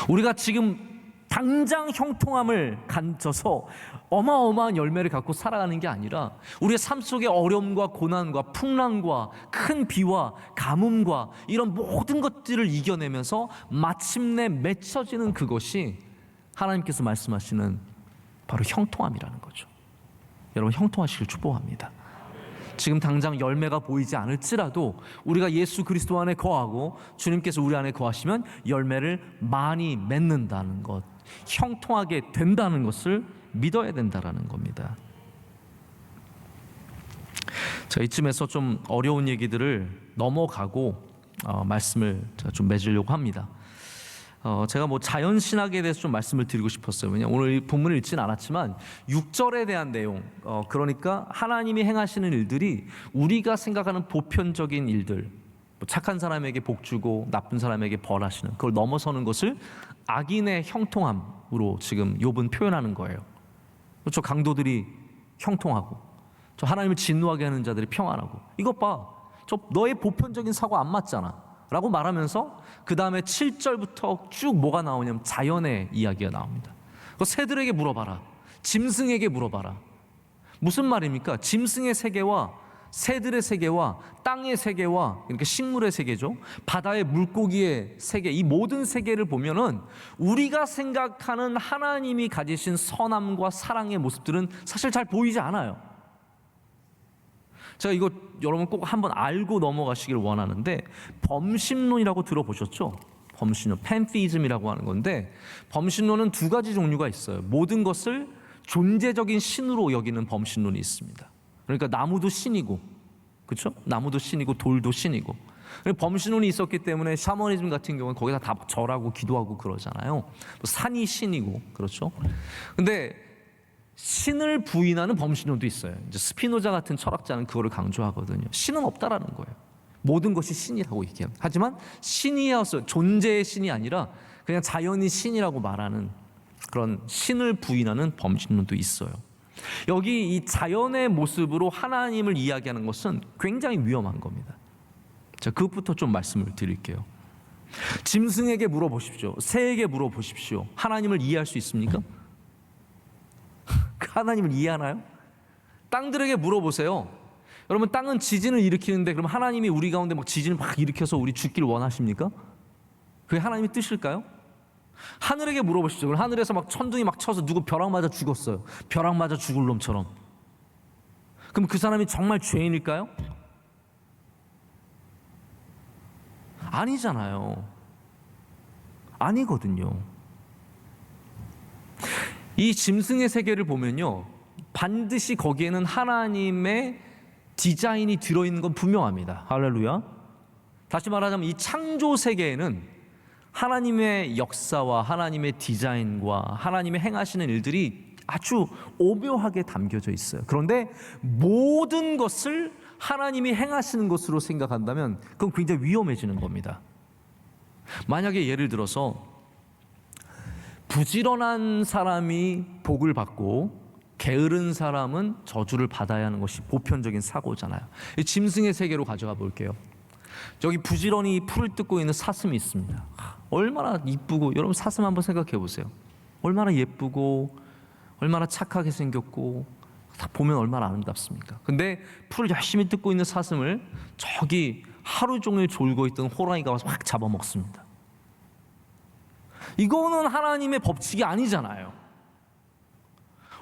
우리가 지금 당장 형통함을 가져서 어마어마한 열매를 갖고 살아가는 게 아니라 우리의 삶 속의 어려움과 고난과 풍랑과 큰 비와 가뭄과 이런 모든 것들을 이겨내면서 마침내 맺혀지는 그것이 하나님께서 말씀하시는 바로 형통함이라는 거죠. 여러분 형통하시길 축복합니다. 지금 당장 열매가 보이지 않을지라도 우리가 예수 그리스도 안에 거하고 주님께서 우리 안에 거하시면 열매를 많이 맺는다는 것, 형통하게 된다는 것을 믿어야 된다는 겁니다. 자, 이쯤에서 좀 어려운 얘기들을 넘어가고 말씀을 좀 맺으려고 합니다. 제가 뭐 자연신학에 대해서 좀 말씀을 드리고 싶었어요. 왜냐하면 오늘 이 본문을 읽지는 않았지만 6절에 대한 내용, 그러니까 하나님이 행하시는 일들이 우리가 생각하는 보편적인 일들, 뭐 착한 사람에게 복 주고 나쁜 사람에게 벌하시는, 그걸 넘어서는 것을 악인의 형통함으로 지금 욥은 표현하는 거예요. 저 강도들이 형통하고 저 하나님을 진노하게 하는 자들이 평안하고, 이것 봐, 저 너의 보편적인 사고 안 맞잖아 라고 말하면서 그 다음에 7절부터 쭉 뭐가 나오냐면 자연의 이야기가 나옵니다. 새들에게 물어봐라, 짐승에게 물어봐라. 무슨 말입니까? 짐승의 세계와 새들의 세계와 땅의 세계와, 그러니까 식물의 세계죠, 바다의 물고기의 세계, 이 모든 세계를 보면은 우리가 생각하는 하나님이 가지신 선함과 사랑의 모습들은 사실 잘 보이지 않아요. 제가 이거 여러분 꼭 한번 알고 넘어가시길 원하는데, 범신론이라고 들어보셨죠? 범신론, 팬티즘이라고 하는 건데, 범신론은 두 가지 종류가 있어요. 모든 것을 존재적인 신으로 여기는 범신론이 있습니다. 그러니까 나무도 신이고, 그렇죠? 나무도 신이고 돌도 신이고. 범신론이 있었기 때문에 샤머니즘 같은 경우는 거기다 다 절하고 기도하고 그러잖아요. 산이 신이고, 그렇죠? 근데 신을 부인하는 범신론도 있어요. 이제 스피노자 같은 철학자는 그거를 강조하거든요. 신은 없다라는 거예요. 모든 것이 신이라고 얘기해요. 하지만 신이어서 존재의 신이 아니라 그냥 자연이 신이라고 말하는 그런 신을 부인하는 범신론도 있어요. 여기 이 자연의 모습으로 하나님을 이야기하는 것은 굉장히 위험한 겁니다. 자, 그것부터 좀 말씀을 드릴게요. 짐승에게 물어보십시오. 새에게 물어보십시오. 하나님을 이해할 수 있습니까? 하나님을 이해하나요? 땅들에게 물어보세요. 여러분, 땅은 지진을 일으키는데 그럼 하나님이 우리 가운데 막 지진을 막 일으켜서 우리 죽기를 원하십니까? 그게 하나님의 뜻일까요? 하늘에게 물어보십시오. 그럼 하늘에서 막 천둥이 막 쳐서 누구 벼락 맞아 죽었어요. 벼락 맞아 죽을 놈처럼. 그럼 그 사람이 정말 죄인일까요? 아니잖아요. 아니거든요. 이 짐승의 세계를 보면요, 반드시 거기에는 하나님의 디자인이 들어있는 건 분명합니다. 할렐루야. 다시 말하자면 이 창조 세계에는 하나님의 역사와 하나님의 디자인과 하나님의 행하시는 일들이 아주 오묘하게 담겨져 있어요. 그런데 모든 것을 하나님이 행하시는 것으로 생각한다면 그건 굉장히 위험해지는 겁니다. 만약에 예를 들어서 부지런한 사람이 복을 받고 게으른 사람은 저주를 받아야 하는 것이 보편적인 사고잖아요. 이 짐승의 세계로 가져가 볼게요. 저기 부지런히 풀을 뜯고 있는 사슴이 있습니다. 얼마나 이쁘고, 여러분 사슴 한번 생각해 보세요. 얼마나 예쁘고 얼마나 착하게 생겼고 다 보면 얼마나 아름답습니까? 근데 풀을 열심히 뜯고 있는 사슴을 저기 하루 종일 졸고 있던 호랑이가 와서 확 잡아먹습니다. 이거는 하나님의 법칙이 아니잖아요.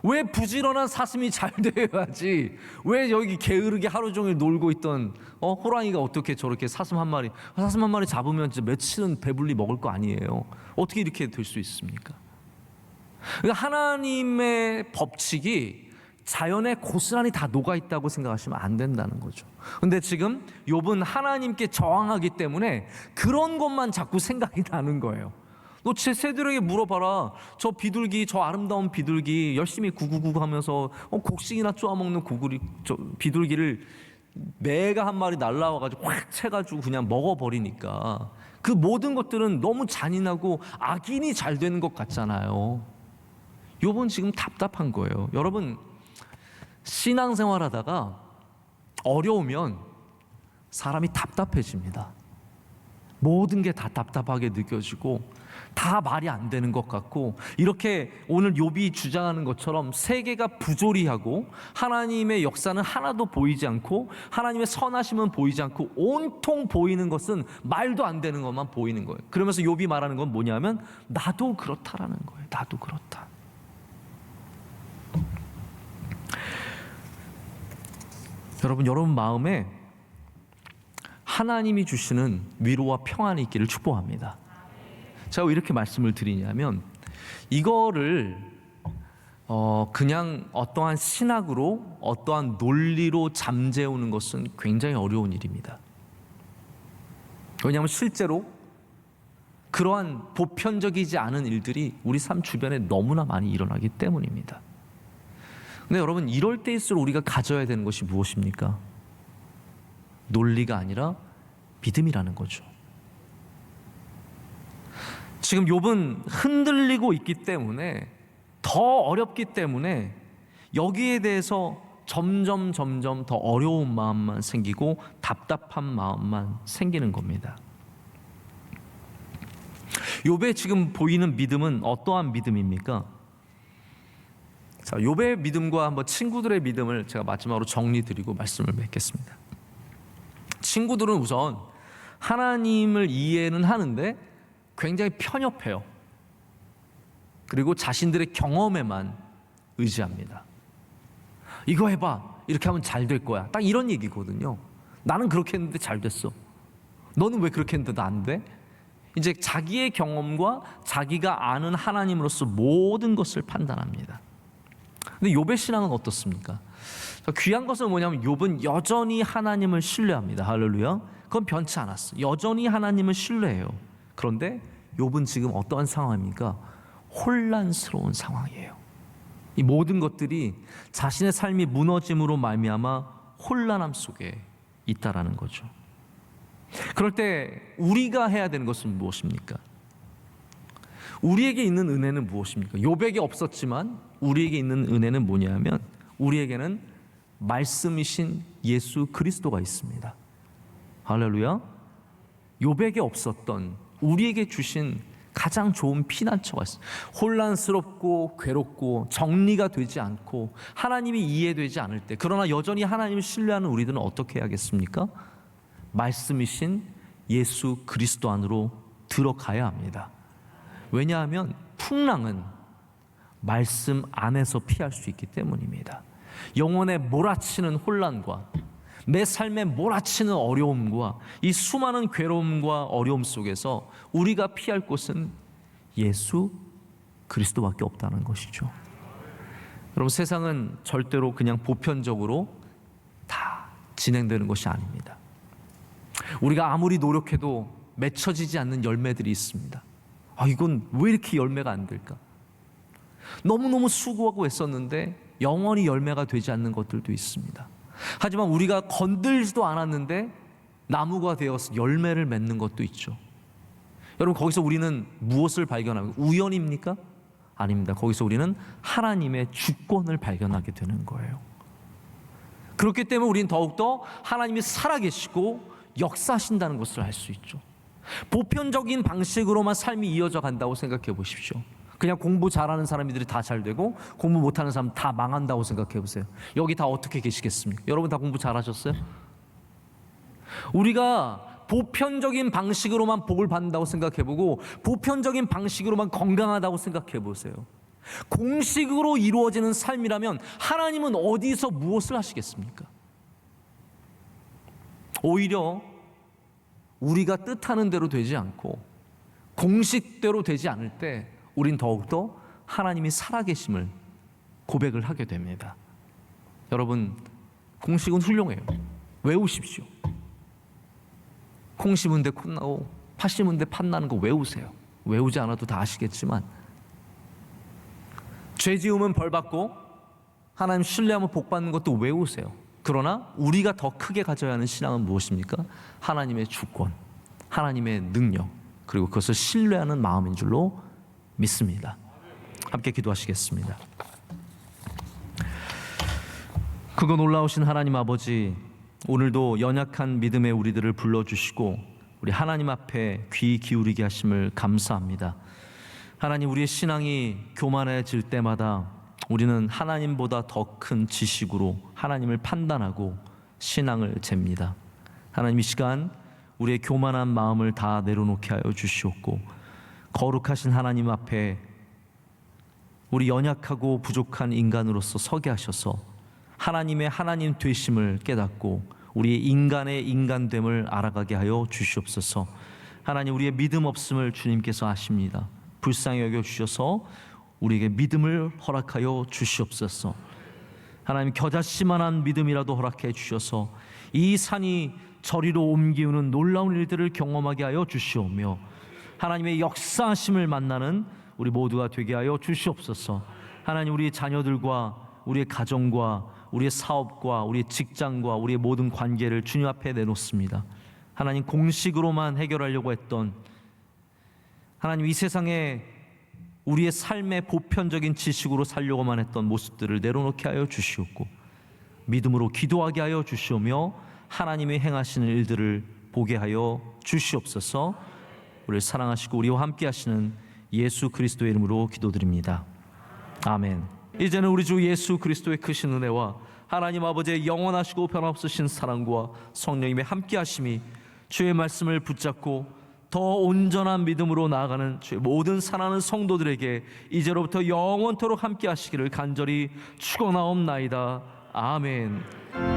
왜 부지런한 사슴이 잘 되어야지, 왜 여기 게으르게 하루 종일 놀고 있던 호랑이가 어떻게 저렇게 사슴 한 마리 잡으면 진짜 며칠은 배불리 먹을 거 아니에요. 어떻게 이렇게 될 수 있습니까? 그러니까 하나님의 법칙이 자연에 고스란히 다 녹아있다고 생각하시면 안 된다는 거죠. 근데 지금 욥은 하나님께 저항하기 때문에 그런 것만 자꾸 생각이 나는 거예요. 너 제 새들에게 물어봐라. 저 비둘기, 저 아름다운 비둘기 열심히 구구구 하면서 곡식이나 쪼아먹는 비둘기를 매가 한 마리 날라와가지고 확 채가지고 그냥 먹어버리니까 그 모든 것들은 너무 잔인하고 악인이 잘 되는 것 같잖아요. 욥은 지금 답답한 거예요. 여러분, 신앙생활 하다가 어려우면 사람이 답답해집니다. 모든 게 다 답답하게 느껴지고 다 말이 안 되는 것 같고, 이렇게 오늘 욥이 주장하는 것처럼 세계가 부조리하고 하나님의 역사는 하나도 보이지 않고 하나님의 선하심은 보이지 않고 온통 보이는 것은 말도 안 되는 것만 보이는 거예요. 그러면서 욥이 말하는 건 뭐냐면 나도 그렇다라는 거예요. 나도 그렇다. 여러분 마음에 하나님이 주시는 위로와 평안이 있기를 축복합니다. 제가 왜 이렇게 말씀을 드리냐면, 이거를 그냥 어떠한 신학으로 어떠한 논리로 잠재우는 것은 굉장히 어려운 일입니다. 왜냐하면 실제로 그러한 보편적이지 않은 일들이 우리 삶 주변에 너무나 많이 일어나기 때문입니다. 근데 여러분, 이럴 때일수록 우리가 가져야 되는 것이 무엇입니까? 논리가 아니라 믿음이라는 거죠. 지금 욥은 흔들리고 있기 때문에, 더 어렵기 때문에 여기에 대해서 점점 더 어려운 마음만 생기고 답답한 마음만 생기는 겁니다. 욥의 지금 보이는 믿음은 어떠한 믿음입니까? 자, 욥의 믿음과 한번 친구들의 믿음을 제가 마지막으로 정리드리고 말씀을 맺겠습니다. 친구들은 우선 하나님을 이해는 하는데 굉장히 편협해요. 그리고 자신들의 경험에만 의지합니다. 이거 해봐, 이렇게 하면 잘 될 거야, 딱 이런 얘기거든요. 나는 그렇게 했는데 잘 됐어, 너는 왜 그렇게 했는데 안 돼? 이제 자기의 경험과 자기가 아는 하나님으로서 모든 것을 판단합니다. 근데 욥의 신앙은 어떻습니까? 귀한 것은 뭐냐면 욥은 여전히 하나님을 신뢰합니다. 할렐루야. 그건 변치 않았어. 여전히 하나님을 신뢰해요. 그런데 욥은 지금 어떠한 상황입니까? 혼란스러운 상황이에요. 이 모든 것들이 자신의 삶이 무너짐으로 말미암아 혼란함 속에 있다라는 거죠. 그럴 때 우리가 해야 되는 것은 무엇입니까? 우리에게 있는 은혜는 무엇입니까? 욥에게 없었지만 우리에게 있는 은혜는 뭐냐면, 우리에게는 말씀이신 예수 그리스도가 있습니다. 할렐루야. 욥에게 없었던, 우리에게 주신 가장 좋은 피난처가 있어요. 혼란스럽고 괴롭고 정리가 되지 않고 하나님이 이해되지 않을 때, 그러나 여전히 하나님을 신뢰하는 우리들은 어떻게 해야겠습니까? 말씀이신 예수 그리스도 안으로 들어가야 합니다. 왜냐하면 풍랑은 말씀 안에서 피할 수 있기 때문입니다. 영혼에 몰아치는 혼란과 내 삶에 몰아치는 어려움과 이 수많은 괴로움과 어려움 속에서 우리가 피할 곳은 예수 그리스도밖에 없다는 것이죠. 여러분, 세상은 절대로 그냥 보편적으로 다 진행되는 것이 아닙니다. 우리가 아무리 노력해도 맺혀지지 않는 열매들이 있습니다. 이건 왜 이렇게 열매가 안 될까? 너무너무 수고하고 애썼는데 영원히 열매가 되지 않는 것들도 있습니다. 하지만 우리가 건들지도 않았는데 나무가 되어서 열매를 맺는 것도 있죠. 여러분, 거기서 우리는 무엇을 발견합니까? 우연입니까? 아닙니다. 거기서 우리는 하나님의 주권을 발견하게 되는 거예요. 그렇기 때문에 우리는 더욱더 하나님이 살아계시고 역사하신다는 것을 알 수 있죠. 보편적인 방식으로만 삶이 이어져 간다고 생각해 보십시오. 그냥 공부 잘하는 사람들이 다 잘 되고 공부 못하는 사람 다 망한다고 생각해 보세요. 여기 다 어떻게 계시겠습니까? 여러분 다 공부 잘하셨어요? 우리가 보편적인 방식으로만 복을 받는다고 생각해보고 보편적인 방식으로만 건강하다고 생각해보세요. 공식으로 이루어지는 삶이라면 하나님은 어디서 무엇을 하시겠습니까? 오히려 우리가 뜻하는 대로 되지 않고 공식대로 되지 않을 때 우린 더욱더 하나님이 살아계심을 고백을 하게 됩니다. 여러분, 공식은 훌륭해요. 외우십시오. 콩 심은 데 콩 나고 팥 심은 데 팥 나는 거 외우세요. 외우지 않아도 다 아시겠지만 죄 지으면 벌 받고 하나님 신뢰하면 복 받는 것도 외우세요. 그러나 우리가 더 크게 가져야 하는 신앙은 무엇입니까? 하나님의 주권, 하나님의 능력, 그리고 그것을 신뢰하는 마음인 줄로 믿습니다. 함께 기도하시겠습니다. 그거 놀라우신 하나님 아버지, 오늘도 연약한 믿음의 우리들을 불러주시고 우리 하나님 앞에 귀 기울이게 하심을 감사합니다. 하나님, 우리의 신앙이 교만해질 때마다 우리는 하나님보다 더 큰 지식으로 하나님을 판단하고 신앙을 잽니다. 하나님, 이 시간 우리의 교만한 마음을 다 내려놓게 하여 주시옵고 거룩하신 하나님 앞에 우리 연약하고 부족한 인간으로서 서게 하셔서 하나님의 하나님 되심을 깨닫고 우리의 인간의 인간됨을 알아가게 하여 주시옵소서. 하나님, 우리의 믿음 없음을 주님께서 아십니다. 불쌍히 여겨주셔서 우리에게 믿음을 허락하여 주시옵소서. 하나님, 겨자씨만한 믿음이라도 허락해 주셔서 이 산이 저리로 옮기우는 놀라운 일들을 경험하게 하여 주시오며 하나님의 역사하심을 만나는 우리 모두가 되게 하여 주시옵소서. 하나님, 우리 자녀들과 우리의 가정과 우리의 사업과 우리의 직장과 우리의 모든 관계를 주님 앞에 내놓습니다. 하나님, 공식으로만 해결하려고 했던 하나님, 이 세상에 우리의 삶의 보편적인 지식으로 살려고만 했던 모습들을 내려놓게 하여 주시옵고 믿음으로 기도하게 하여 주시오며 하나님의 행하시는 일들을 보게 하여 주시옵소서. 우리를 사랑하시고 우리와 함께 하시는 예수 그리스도의 이름으로 기도드립니다. 아멘. 이제는 우리 주 예수 그리스도의 크신 은혜와 하나님 아버지의 영원하시고 변함없으신 사랑과 성령님의 함께 하심이 주의 말씀을 붙잡고 더 온전한 믿음으로 나아가는 주의 모든 사랑하는 성도들에게 이제로부터 영원토록 함께 하시기를 간절히 축원하옵나이다. 아멘.